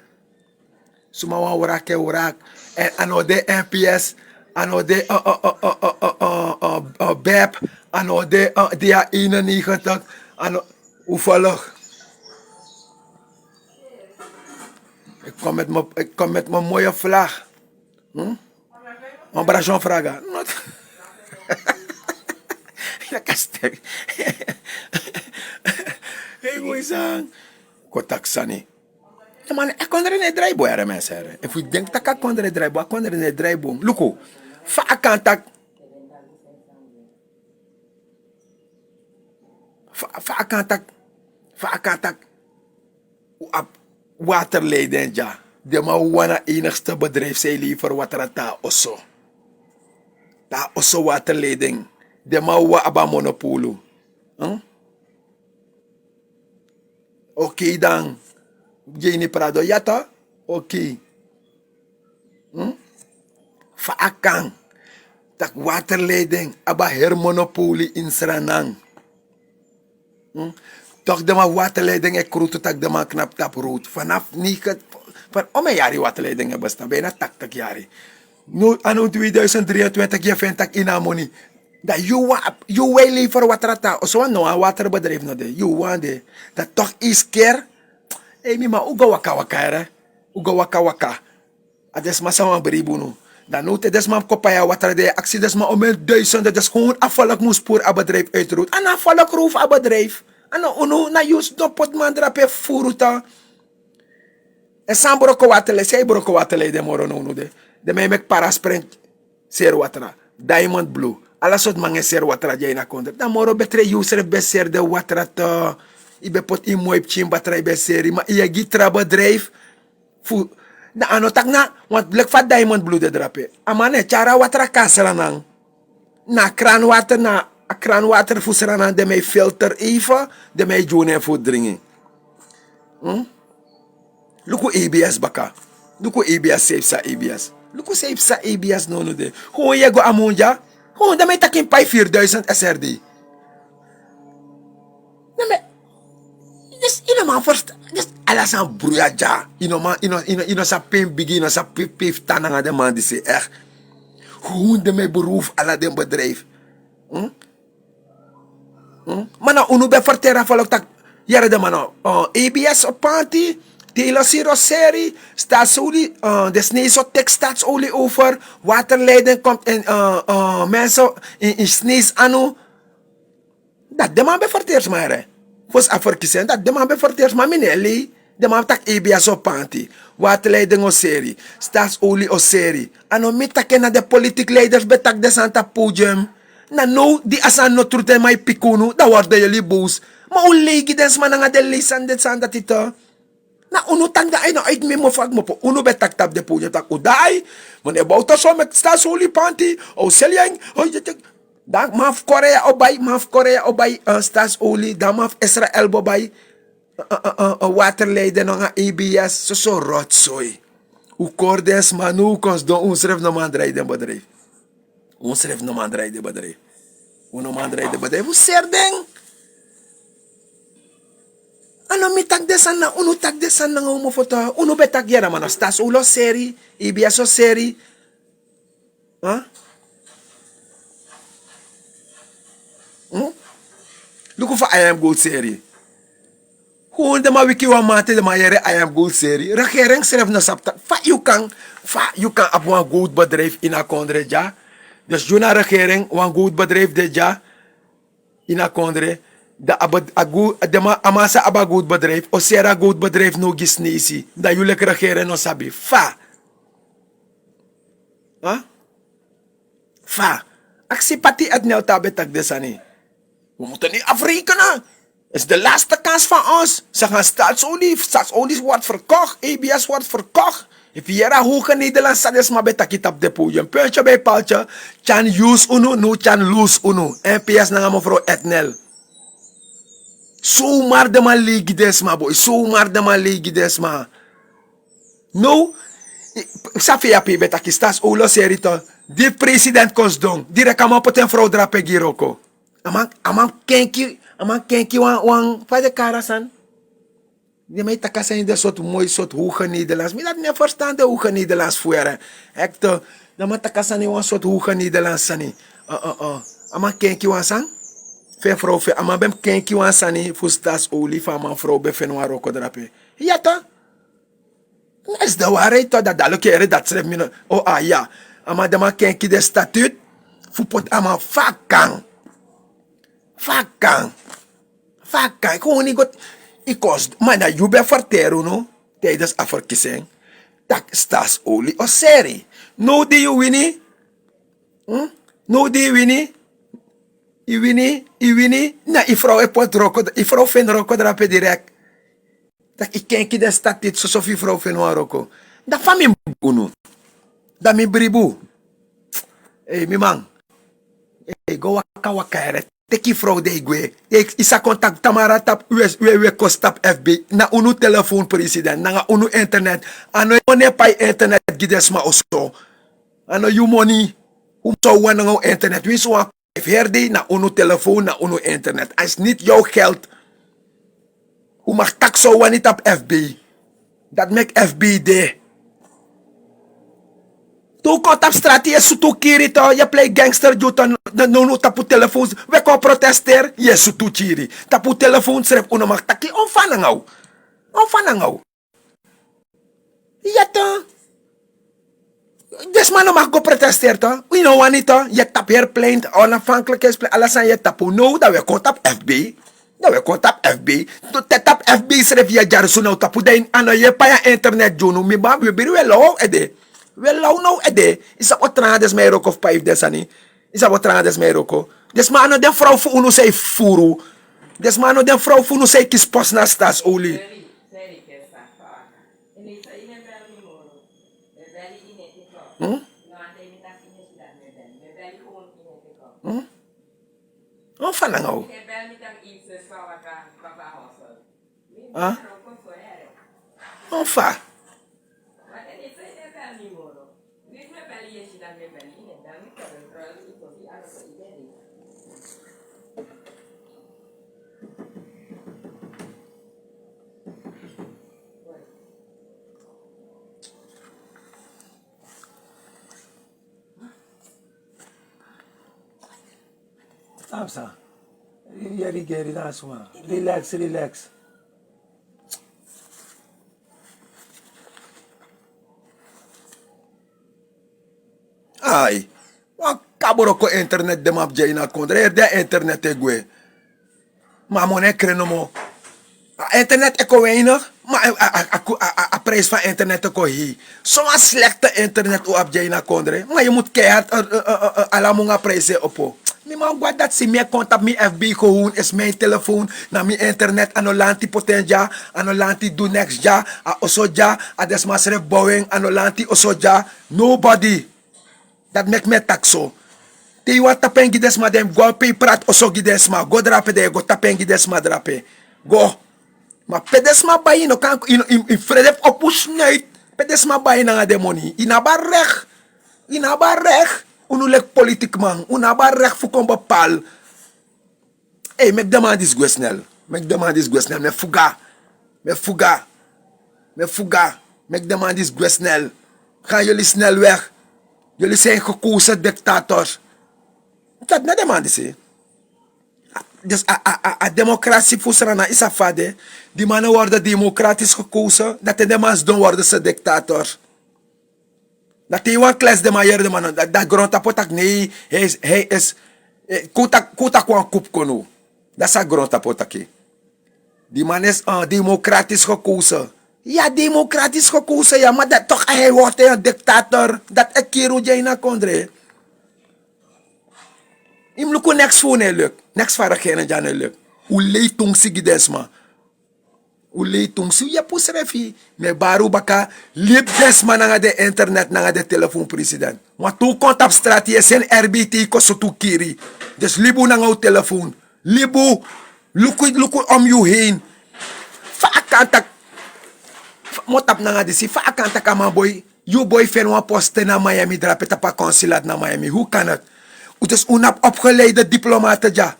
Suma wa urake urak. En ano de NPS. Ano de BEP. Ano de dia 91. Ano hoeveel? Ik kom met mijn mooie vlag. Mijn brajon vragen. Ja, kastek. Hey, mooi zang. Kotak sani. Ja, man, ik kon er in draaiboom, hè, mensen. If we denk dat ik kon er in draaiboom, ik kon er in draaiboom. Luko, vaak kan tak. Vaak kan tak. Waterleiding, ja. De ma wana enigste bedrijf zij liever water ta osso. Ta osso waterleiding. De ma wa aba monopolo. Oké dan. Jenny Prado, ja ta? Oké. Vaakang. Tak waterleiding. Aba hermonopolie in Sranang. Toch de ma waterleiding ek kroet tak de ma knap tap rood. Vanaf niet Van, jari waterleidingen bestaan, bijna 80 jari. Nu, anno 2023, je vindt dat in money. Dat you wil liever water of zo, no, een waterbedrijf no de. You want de. Dat toch eens keer, maar uga waka waka, uga waka waka. Ades maar sama beribu no. Dan nu, des maar kopaya water de actie, des maar om 1000, des gewoon afvallig moest voor een bedrijf uitroet. En afvallig roef een bedrijf. En unu na use no pot man drape furuta. En sam broko watele, sei broko watele de moro no de. De mij mek parasprint ser watra. Diamond blue. Alla sot mange ser watra jay na kontra. Dan moro betre user be ser de watra to. Ibe pot i moip chim batra ibe seri. Ma iya gitra bedrijf. Fu. Na ano tak na. Want blek fat diamond blue de drape. Amane cara watra kasra nang. Na kran water na. A kraan water fuseranan de mij filter even, de mij joinen voor drinken. Luku ABS baka. Luku ABS safe sa ABS. Luku safe sa ABS no de. Gewoon je go amonja. Gewoon de mij takin pai 4000 SRD. De mij. Dus ino man first. Dus alasan bruyaja. Ino sa pin bigi, ino sa pif tananga de man die se echt. Gewoon de mij beroef ala den bedrijf. Mana unu be vertera valok tak yara de mano ABS op panty Tela Siro serie staatsolie de sneeuw tekst staatsolie over waterleiding komt in mensen in sneeuw anu dat de man be verteers maar fos averkisen dat de man be verteers maar minelli de man tak ABS op panty waterleiding o serie staatsolie o serie anu mitake na de politiek leiders betak de santa podium. Na no, di asan no trute may pikunu, da warda yali boos. Mauligi des man nga de lisan de sanda tito. Na uno tanda ay na ay mi mo fag mo po. Uno betak tab de po niya tak uday. Man e bauta so met sta soli panty. O selyang, o yatik. Da maf Korea obay, stas oli, da maf Israel bobay. Waterleiden nga ABS, so rotsoy. U kordes manu kons do unsref na man draaiden bedrijf. Ons heeft no man draai de bedrijf. Uno man draai de bedrijf. Hoe serdeng? Ano mi tak desan na uno tak desan na nga foto. Uno betak yara man stas ulo seri, IBS o seri. Ha? Luku fa I am good seri. Hoe de ma wiki wa mate de ma yere I am good seri. Regering serf na sapta. Fa you kan op een goed bedrijf in a kondre ja. Dus juna regering, wan goed bedrijf de ja, in a kondre, de amasa aba goed bedrijf, o sera goed bedrijf no gisnesi, da jullie regering no sabi, fa. Fa. Aksipati at nel tabetak desani. We moeten niet Afrika na. Het is de laatste kans van ons. Ze gaan staatsolie wordt verkocht, ABS wordt verkocht. If je era hoge Nederlands sades maar betakit op de podium. Puntje bij paaltje. Chan use uno, no chan lose uno. NPS na mevrouw Etnel. Zomaar de man ligi desma boy. Zomaar de man ligi desma. No. Safia pi betakistas olo serito. Die president kost dong. Die rekama poten vrouw drape giroko. Amang kenki wan pa de karasan. Die mij takasen in de soort mooi soort hoge Nederlands. Maar dat niet verstaan de hoge Nederlands voeren. Echt, dan moet takasen in een soort hoge Nederlands sani. Ama kenki wan san? Fe vrouw fe, ama bem kenki wan sani. Fustas olie van mijn vrouw befen waroko drape. Ja toch? Is de waarheid toch? Dat dadelijk keren dat schrijf me. Ja. Ama de ma kenki de statuut. Fupot ama fakang. Gewoon niet goed. Ik kost, maar dat je bij verteren, no, tijdens afverkiezing, dat staat olie of serie. No die je winnie, no die winnie, je winnie, na je vrouw heeft wat roko, je vrouw vindt roko drape direct. Dat ik kijk de stad dit, zoals je vrouw vindt wat roko. Dat van mijn boe, dat mijn bribu. Mi man, go waka. Teki vrouw de igwe. Isa contact tamara tap we kostap FB. Na unu telefoon president. Na unu internet. Ano money pa internet gides ma oso. Ano you money. So wana ngo internet. We so herde na unu telefoon na unu internet. Als niet jouw geld. U mag tak zo wanneer op FB. Dat make FBD. Tu komt op straat, je zoekt kiri to, je play gangster, je no tapu telefoons, we kon protester, je zoekt kiri. Tapu telefoons, rep uno mag taki, onfanangau. Onfanangau. Ja to. Desman no mag go protester to. We no want it to. Je tap hier plein, onafhankelijkheidspleit, alles aan je tapu. No, dat we komt op FB. Dat we komt op FB. Dat tap FB, schrijf je jar zo nou tapu. Dan aan je pa je internet, jono. Mi ba, we biru wel ede. Wel nou ede. Is dat wat trades mij ook of 5 desani? Is dat wat trades mij ook? Desman no den vrouw voor uno say furu. Desman no den vrouw voor uno say kis pos na stas oli. Onfanangau. Onfa. Samsa. Yari geri na suma. Relax, relax. Ai. Wan kaboro ko internet de map jay na kondre de internet e gwe. Maar mon kreno mo. Internet e ko weinig, maar a prijs van internet e ko hi. Zo'n slechte internet o abjay na kondre. Maar je moet keihard ala mo nga prijs opo. Mi man gwa dat si mi konta mi FB gewoon is mijn telefoon na mi internet anolanti potenja anolanti do next ja a osoja a desmasere bowing anolanti osoja nobody that make me taxo. Te wat tapengi desma dem go pay prat osogi desma go drape de go tapengi desma drape go ma pedesma bayi no kan in frede opus night pedesma bayi na demoni ina barrech unu lek politik man una barrech fu kon bepal hey mek demande is gwesnel mek demande is gwesnel me fuga mek demande is gwesnel gaan jullie snel weg. Jullie zijn gekozen dictators. Dat na demande se. Dus a democratie voor is afade. Die mannen worden democratisch gekozen. Dat de mans doen worden ze dictator. Dat hij een klas de maier de mannen. Dat grond apotak nee. Hij is. Kuta kwam koep kono. Dat is een grond apotak. Die man is democratisch gekozen. Ja, democratisch gekozen, ja, maar dat toch, hij wordt een dictator. Dat ik keer jij na kondre. Im luku next voor ne luk. Next voor geen jane luk. Hoe leed tong sigi desma. Hoe leed tong sigi. Ja, pus refi. Me baru baka. Lip desma na de internet na de telefoon president. Maar tu kont op straat je zijn RBT koso tu kiri. Dus libu na ngau telefoon. Libu. Luku om you heen. Fakantak. Motap na nga disi, fa akanta ka man boy, you boyfriend wan poste na Miami, drape ta pa consulat na Miami. Hoe kan het? Dus unap opgeleide diplomaat ja.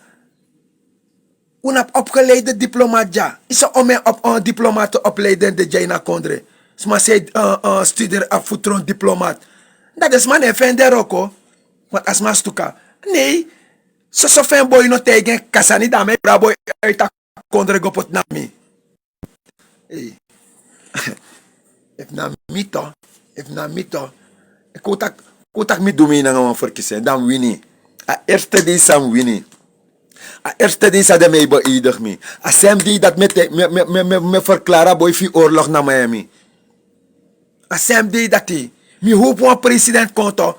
Unap opgeleide diplomaat ja. Is er om op een diplomaat te opleiden de Jaina Kondre. Sma zei studeer af voetron diplomaat. Dat is man en der ook hoor. Want als man stuka. Nee. So fan boy no tegen kasani dame bra boy uit ta Kondre gopot na mi. Hey. If na mito, kutak mi dumi na nga verkiezing, dan winnie. A eerste die sam winnie. A eerste die sa de mei beëdig mi. A sem die dat me verklara boy fi oorlog na Miami. A sem die dat die. Mi hoop een president konto.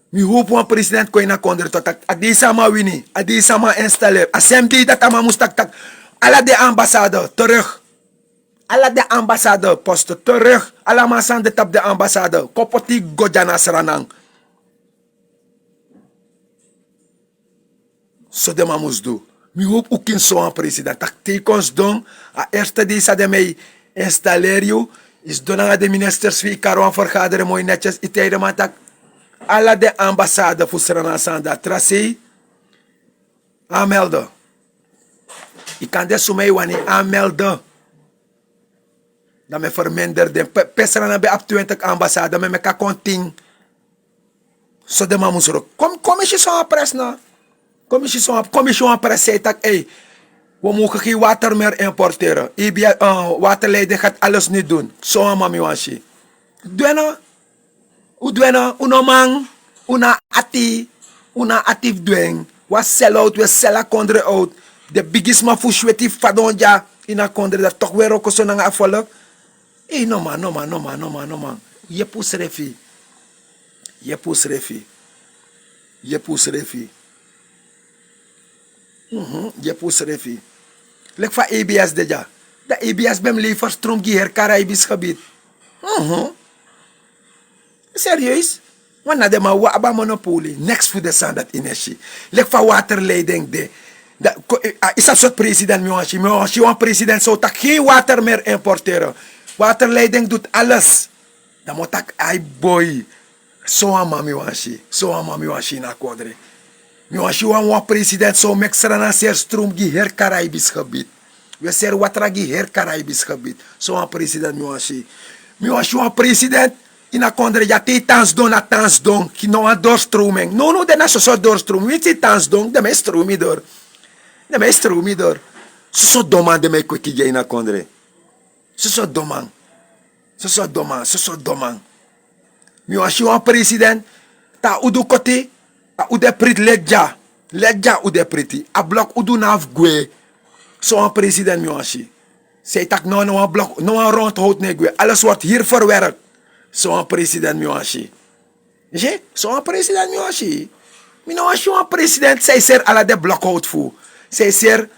Mi hoop een president ko ina kondre tot a die sama winnie. A die sama installeer. A sem die dat ama mustak tak. Ala de ambassade terug. Ala de ambassade poste terug. Ala masan de tap de ambassade. Kopoti gojana seranang. So de mamus do. Mi hoop ook in zo'n president. Tak tekens doen. A eerste die sa de mij installer you. Is donanga de ministers wie karon vergaderen mooi netjes. Iteide man tak. Ala de ambassade voor seranang sanda. Tracé. Aanmelden. Ik kan de sumei wani aanmelden. Dat me verminder den. Pesra na be op 20 ambassade. Dat me ka konting. So de man moest ook. Commissie zo'n pres na. Commissie pres zei dat, hey, we mogen geen water meer importeren. Waterleiding gaat alles niet doen. Zo'n mami wansi. Duena, uno man, una ati dweng. Was sell out, we sell a kondre out. De biggest man fu shweti fadonja in a kondre dat toch weer ook zo nanga afvallen. Hey, no man. Je pus refi. Je pus refi. Lek van ABS deja. De ABS bem levert stroom hier Caribisch gebied. Serieus? Want na de ma wa monopolie. Next voor de standaard energie. Lek van waterleiding de. Is dat soort president Miwanshi? Miwanshi want president zou tak geen water meer importeren. Waterleiding doet alles. Dan moet ik ai boy. Zo aan mami Miwanshi na kodre. Miwanshi want president zou mextra na ser stroom hier Caribisch gebied. We ser water hier Caribisch gebied. Zo aan president Miwanshi. Miwanshi want president. Ina kondre ja te tans don ki no a doorstroming. No, de na so doorstroming. Weet je tans don, de me stromi door. So doman de me kweki je ina kondre. So doman. Mi was een president. Ta udu kote, ta ude prit ledja ude priti. A blok udu naf gwe. So een president mi was. Zij tak no een blok, no een rondhout ne gwe. Alles wordt hier verwerkt. Zo'n president Miwanshi. Je? Zo'n president Miwanshi. Miwanshi een president. Zij ser ala de blokhout voor. Zij ser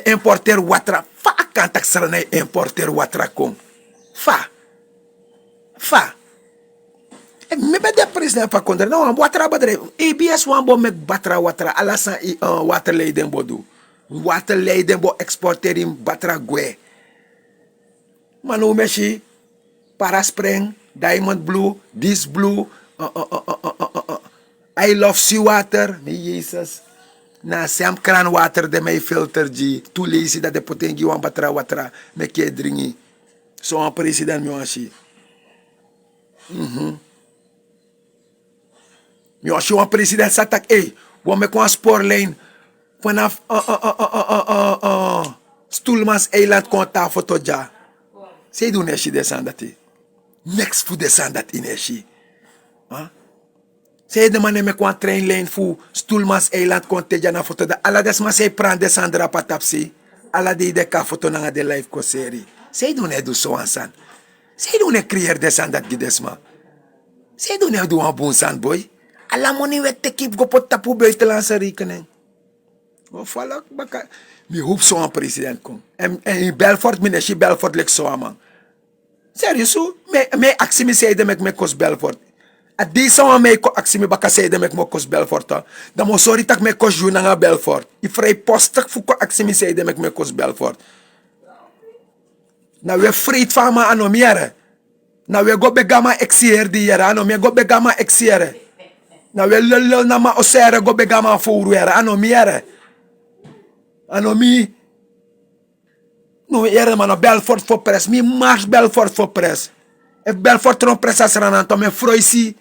importer watra. Fa kan tak serana importer watra kom. Fa. Me ben de president van kondre. Nou, watra bedrijf. ABS wan bo mek batra watra. Alasan waterleiding bodu. Waterleiding bo exporterin batra gwe. Manu meshi. Paraspring, Diamond Blue, This Blue, I Love Seawater, mijn Jezus. Na Sam Kraan water de mij filter ji. Tu lazy dat de potengi wan batra watra. Me ke dringi. Zo'n president Miwanshi. Miwanshi wan president satak. Hey, wan me kwa spoorlijn. Vanaf Stoelmans Eiland kon tafel tot ja. Zij doen eshi desandati. Next voor de standaard energie. Zij de mannen met een treinlijn voor Stoelmans Eiland komt tegen na foto. Alla des maar zij praan de Sandra patapsi. Alla die de ka foto na de live ko serie. Zij doen het dus zo aan san. Zij doen het creëer de standaard gidesma. Zij doen het doen een boon san boy. Alla money wet te keep go pot tapu buitenlandse rekening. Voilà, baka. Mi hoop zo een president kom. En in Belfort, meneer Belfort lek zo aan man. Serieus zo? Me actie me zei de me kos Belfort. A deze man me actie me baka zei de me kos Belfort. Dan mo sorry tak me kos junanga Belfort. I vrij postig voor actie me zei de me kos Belfort. Na we vreed van ma anomiere. Na we go begama exier di yere. Anomie go begama exiere. Na we lulul na ma osere go begama fouruere. Anomiere. Anomie. No, hier man, Belfort voor pres. Mi mars Belfort voor pres. If Belfort tron pres as rananto, me froisi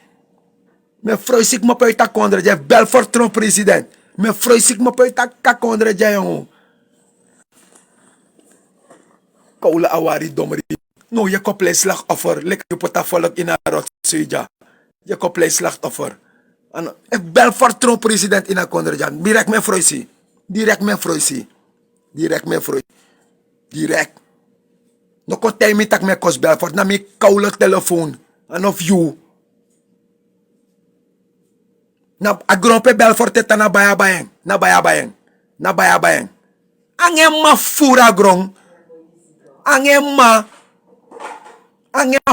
ik mo pe ta kondre je Belfort tron president. Me froisi ik mo pe ta kondre je jongen. Kaula awari domri. No, je koppelei slachtoffer. Lekker je pota volk in een rot suja. Je koppelei slachtoffer. If Belfort tron president in een kondre je. Direct me froisi. Direct. No kon tell me tak me kos Belfort. Na mi kaula telefoon. And of you. Na agrompe Belfort teta na bayabayeng. Na bayabayeng. Ange ma fura grong. Ange ma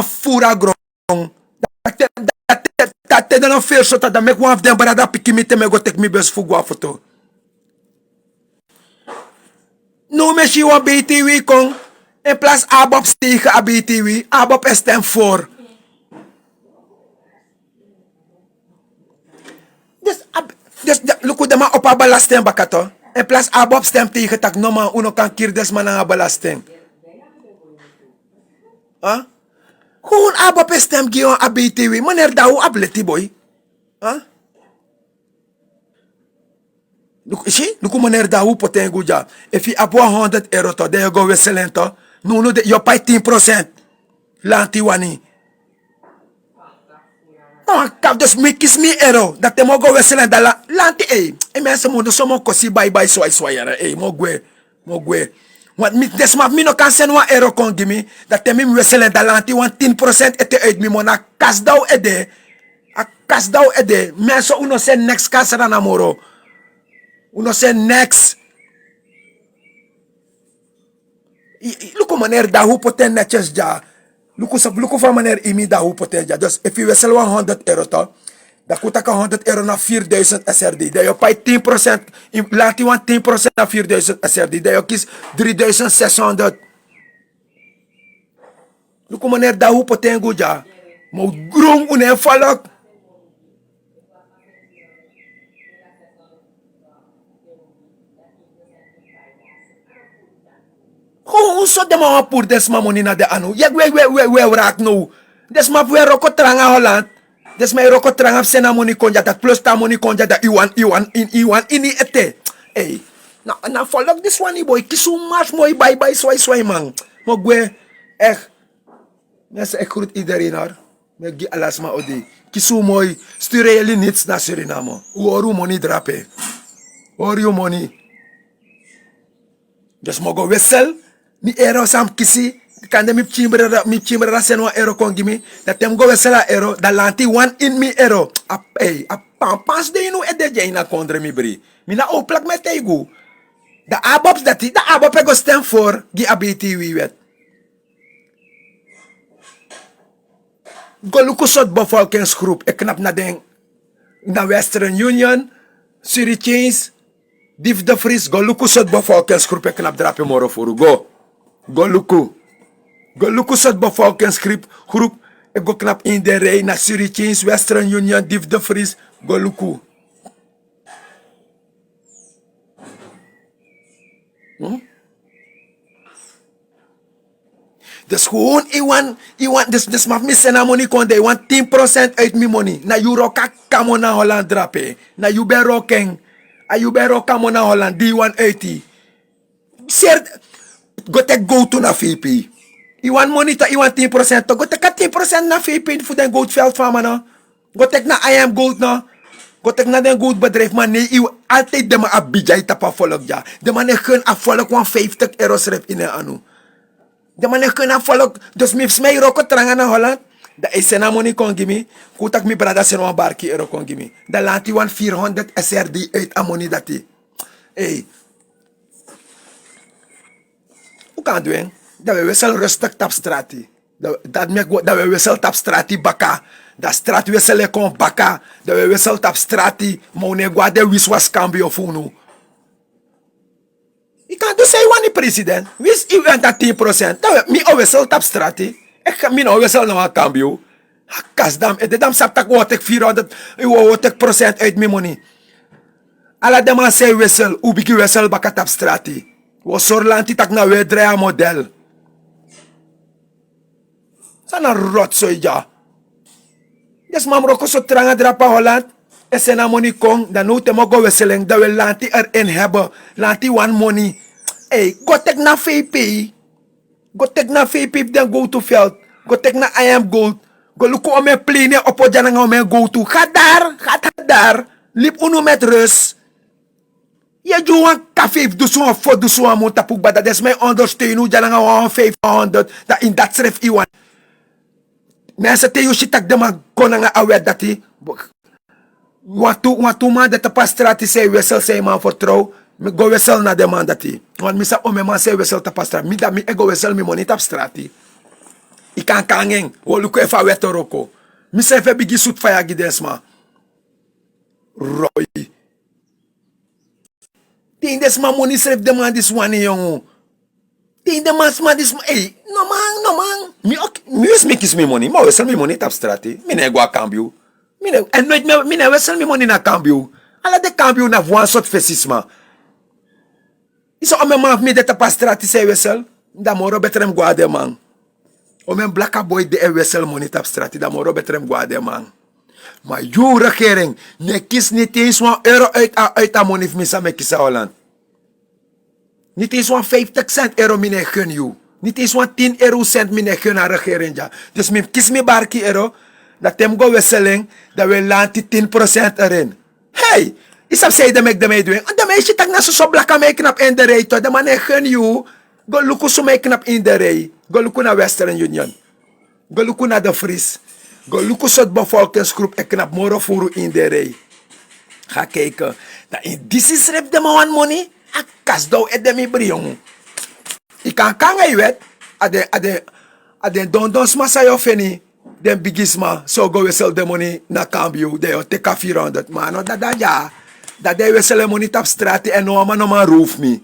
fura grong. Dat te dan veel shot dat me kwam den barada pikimite me go tek mi bes fugwa foto. No me shi wan BTW kon. In plaats Abob stegen a BTW. Abob is stem voor. Dus luku de ma op a belasting bakato. In plaats Abob stem tegen tak no man uno kan kier des man aan belasting. Huh? Gewoon aba pestem gion ABTW. Meneer Dahu ableti boy. Huh? Look meneer Dahu potengu ja. If you have 100 euro to, then you go wisselen to. No, you pay 10%. Lanti wani. No, kap dus mi kis mi euro. Dat te mo go wisselen da lanti e mensen mo somo kosi bye bye swai yara. Mo gwe. Want mi desma mi no kan sen wan euro kon gimi. Dat te mi wisselen da lanti wan 10% ete uit mi mo na kasdau ede. A kasdau ede. Mensen uno sen next kasra na moro. Uno sen next. Luku meneer Dahu poten netjes ja. Luku van meneer Imi Dahu poten ja. Dus if you wissel 100 euro to, dan kunt ik 100 euro naar 4000 SRD. Dan je pay 10%, laat je 10% naar 4000 SRD. Dan je kies 3600. Luku meneer Dahu poten go ja. Maar groen une valk. Gewoon zo de man voor desma money na de anu. Ja, we raak nou. Desma we roko tranga Holland. Desma roko tranga sena money konja dat plus ta money konja dat iwan ini ete. Hey. Na follow this one boy. Kisu mas mooi bye swai man. Mo gwe echt. Mensen ik groet iedereen hoor. Me gi alas ma odi. Kisu mooi. Stuur jullie niets naar Suriname. Oru money drape. Oru money. Dus mogo wissel. Mi euro sam kisi. Kan de mi chimbre sen wan euro kon gimi. Dat tem go wissela euro. Da lanti one in mi euro. A pas de inu ede jaina kondre mi bri. Mi na oplak met teigu. Da abops dat da abop go stem voor. Gi ABTW wet. Go lukusot bevolkingsgroep. Ik knap na den. Na Western Union. Surichains. Dief de Vries. Go lukusot bevolkingsgroep. Ik knap drape moro voor go. Go luku sot bevolkingsgroep. Ik go knap in de rij naar Surichains, Western Union, Dief de Vries. Go luku. Dus gewoon, dus mag me sena money kon de, want 10% uit mijn money. Na you roka kamo na Holland drape. Na you be rokeng. A you be rokamo na Holland, die 180. Ser, go to na VP. Iwan money to iwan 10% to. Go take 10% na VP voor den goldveld van man. Go take na I am gold no. Go take na den gold bedrijf man. Nee, altijd de man abidjai tapa volk ja. De man gun afvolk 150 euro schrijf in een anu. De man gun afvolk. Dus mi smij roko tranga na Holland. Da is na money kon gimme. Kutak mi brada sen wan barki euro kon gimme. Da laat die 400 SRD uit aan money dat die. Hey. Hoe kan doen? Dat we wissel rustig tap strati. Dat we wissel tap strati baka. Dat straat wissel kon baka. Dat we wissel tap strati. Mone guade wiswas cambio funu. Ik kan dus zeggen wanneer president. Wis u en dat 10%. Dat we mi wissel tap strati. Ik kan mi wissel na cambio. Kasdam. En dam saptak wat ik 400% uit mijn money. Alla de man say wissel. U bigi wissel baka tap strati. We sorlanti tak na we drea model. Sana rotzooi ja. Des mam roko so tranga drapa Holland. Esena money kong. Dan nu te mogo wisseling. Dat we lanti erin hebben. Lanti one money. Hey, go tek na VP. Go tek na VP dan go to veld. Go tek na I am gold. Go luko ome plane opo dyan nga ome go to. Gaat daar. Lip uno met rust. Je doet café, dus zo'n foto, dus zo'n moet tapuk bada. Dat is mijn ondersteuning. Je lang 500. Dat in dat schrift iwan. Mensen te je tak de man konan awet dat hij. Wat man dat de pastrati zei wissel zei man vertrouw. Me go wissel na de man dat hij. Want misa ome man zei wissel ta pastrati. Mi dat mi ego wissel mi money tap strati. Ik kan kangen. Woluko efa weto roko. Misa efe bigi soet faya gides ma. Roy. Tem des man money schrijf de man dis one jongen. Tem de man dis hey, no man. Mi wis me kiss me money. Ma wissel mi money tap strati. Mi ne gwa cambio. En nooit mi ne wissel mi money na cambio. Ala de cambio na one soort fesisma. Iso ome man mi de tap strati se wissel. Da moro betrem gwa de man. O men blaka boy de wessel money tap strati da moro betrem guade man. Maar jou regering, ne kies niet eens €1 uit aan money misa me kisa Holland. Niet eens €50 mine gun you. Niet eens €10 mine gun aan regering ja. Dus me kies me barki euro, dat hem go wisseling, dat we land die 10% erin. Hey, isap say de mek de me doen. De meisje tak na so blaka me knap in de rij, de man gun you. Go luku so me knap in de rij. Go luku na Western Union. Go luku na de Fries. Go luku soort bevolkingsgroep en knap moro furu in de rij. Ga kijken. Dat in deze schrift de man money. A kas dou et de mi briong. Ik kan je wet. Ade don smasa yo feni. Den bigisma. So go wissel de money na cambio. De yo teka 400. Mano dat ja. Dat de wissel money tap strati en no man roof me.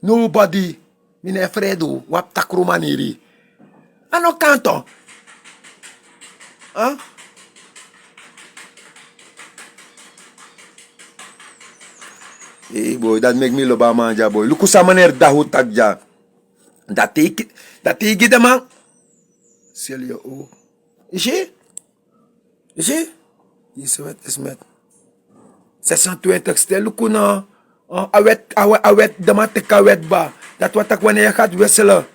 Nobody. Mine Fredo. Wap takru maniri. Ano kanto. Huh? Hey boy, that make me loba manja boy. Look sa maner dahu tagja. Dat tiki de man. Sel je o. Is je? Is je? Is met. 26 stel look na. Awet de man teka wet ba. Dat wat ik wanneer je gaat wisselen.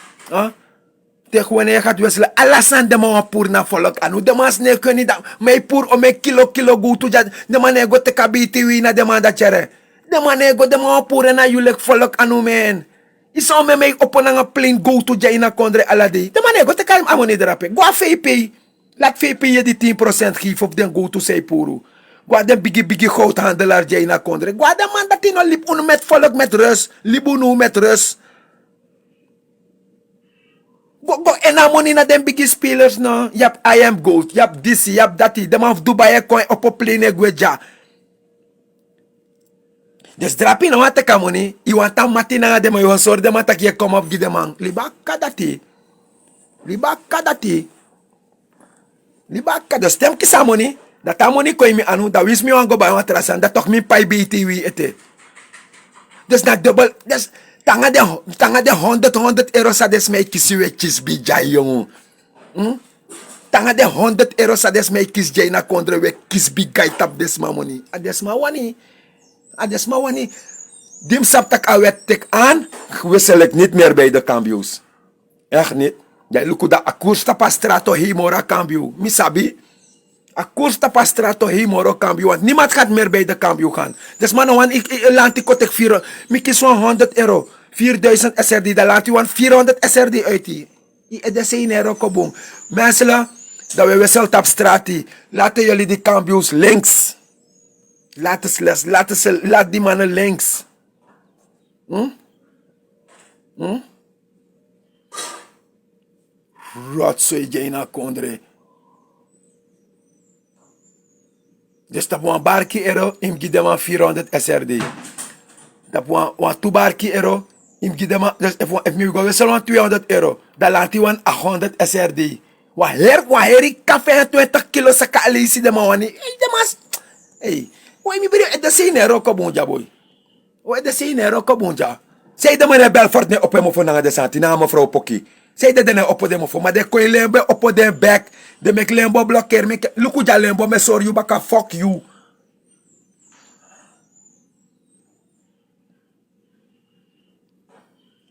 Tegen wanneer je gaat wisselen. Alasan de man pour na volk anu. De man sneeuw kunnen niet. Maar pour om een kilo go to jad. De man ego teka BTW na de man dat jere. De man ego de man pour na julek volk anu men. Isa me make op een plane go to jay na kondre alade. De man ego teka amoni drape. Go a VP. Laat VP je die 10% geef op den go to say puru. Go den bigi goudhandelaar jay na kondre. Go de man dat no lip unu met volk met rust. Libu nu met rust. Go en money na den biggie spelers no. Yap I am gold. Yap this, yap that. De man of Dubai coin op een plane gweja. Dus drapi no wat ka money. I want tam matina de man yo sor de man tak ye come up gi de man. Liba kadati. Dus stem kisa money. Dat ta money ko mi anu. Da wis mi wan go ba wan trasan. Dat toch mi pai BTW ete. Dus na double. Dus tanga de 100 euro sa des mij kisi we kis bi jay jongen. Tanga de 100 euro sa des mij kis jay na kondre we kis bi gay tap des ma money. Ades ma wani. Dim sap tak awet tek aan. Wissel ik niet meer bij de cambios. Echt niet. Jij luku da akursta pa strato himora cambio. Misabi. Akursta pa strato himora cambio. Want niemand gaat meer bij de cambio gaan. Dus man, want ik laat ik kotek 4. Mi kies 100 euro. 4000 SRD. Dan laat je 400 SRD uit die. Dat is 1 euro koboom. Mensen, dat we wissel tap strati. Laten jullie die cambio's links. Laat die mannen links. Rotzooi jij na kondre. Dus dat wan barki euro, im gidema 400 SRD. Dat wan 2 barki euro, im gidema, dus if mi go wissel wan 200 euro, dan laat hij wan 800 SRD. Waheri café 20 kilo sa kaalisi de mawani. Hey, de mas. Hey, why mi biri de sinero ko bonja boy. Why de sinero ko bonja. Say de mane Belfort ne op mo fo na de santi na mevrouw Pokkie. Say de ne op de mo fo, maar de koy lembe op de back, de mek lembo blokker mek luku ja lembo me sorry you baka fuck you.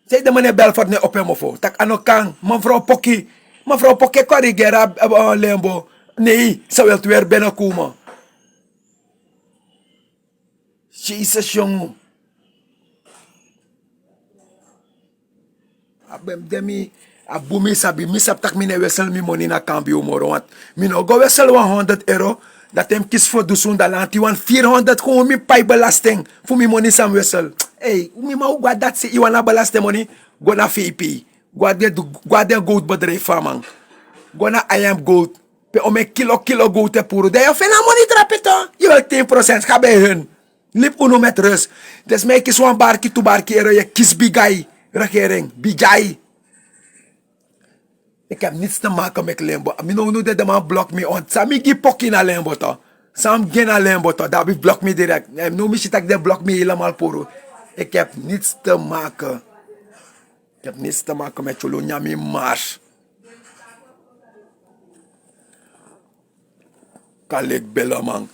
Say de mane Belfort ne op mo fo. Tak anokan mevrouw Pokkie. Mevrouw Pokkie korrigera lembo. Nee, ze wil weer binnenkomen. Jesus jongen. Demi abumi sabi misap tak mine wessel mi money na cambio moro want mi no go wessel 100 euro dat hem kies voor dusun da lanti wan 400 gewoon mi pay belasting voor mi money sam wessel. Hey, mi ma gwa dat se iwan na belasting money go na VP. Gwa de gold bedrijf man. Go na I am gold. Pe o me kilo gold te puro. De yo fena money trapito. Je wil 10% ga bij hun. Lip uno met rust. Dus mij kies wan barki tu barki ero je kies bigay. Regering, bijay. Ik heb niets te maken met Limbo. Ik know dat de man blok me on. Sam ik pokkie naar Limbo to. Sam geen naar Limbo to. Dat blok me direct. Ik know misschien dat de blok me helemaal poro. Ik heb niets te maken. Ik heb niets te maken met Cholo Nyami Mars. Kalik bellen, man.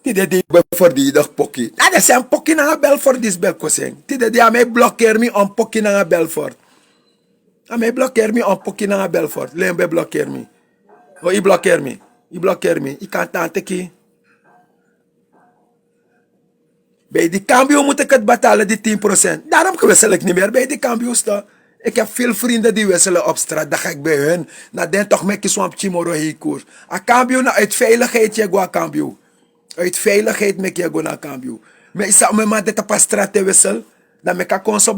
Tide die verdedig pokkie. Dat is een pokkie naar Belfort, dit belkosing. Tide die aan mij blokkeer me om pokkie naar Belfort. Aan mij blokkeer me om pokkie naar Belfort. Lembe blokkeer me. Oh, je blokkeer me. Je blokkeer me. Je kan tante kie. Bij die cambio moet ik het betalen, die 10%. Daarom wissel ik niet meer bij die cambio's toch. Ik heb veel vrienden die wisselen op straat. Dan ga ik bij hun. Nou, dan toch met je swamp chimoro hierkoers. A cambio, nou, uit veiligheid, je go a cambio. Uit veiligheid, met je go naar cambio. Maar is dat me maar dit op straat te wisselen? Dan me kan konso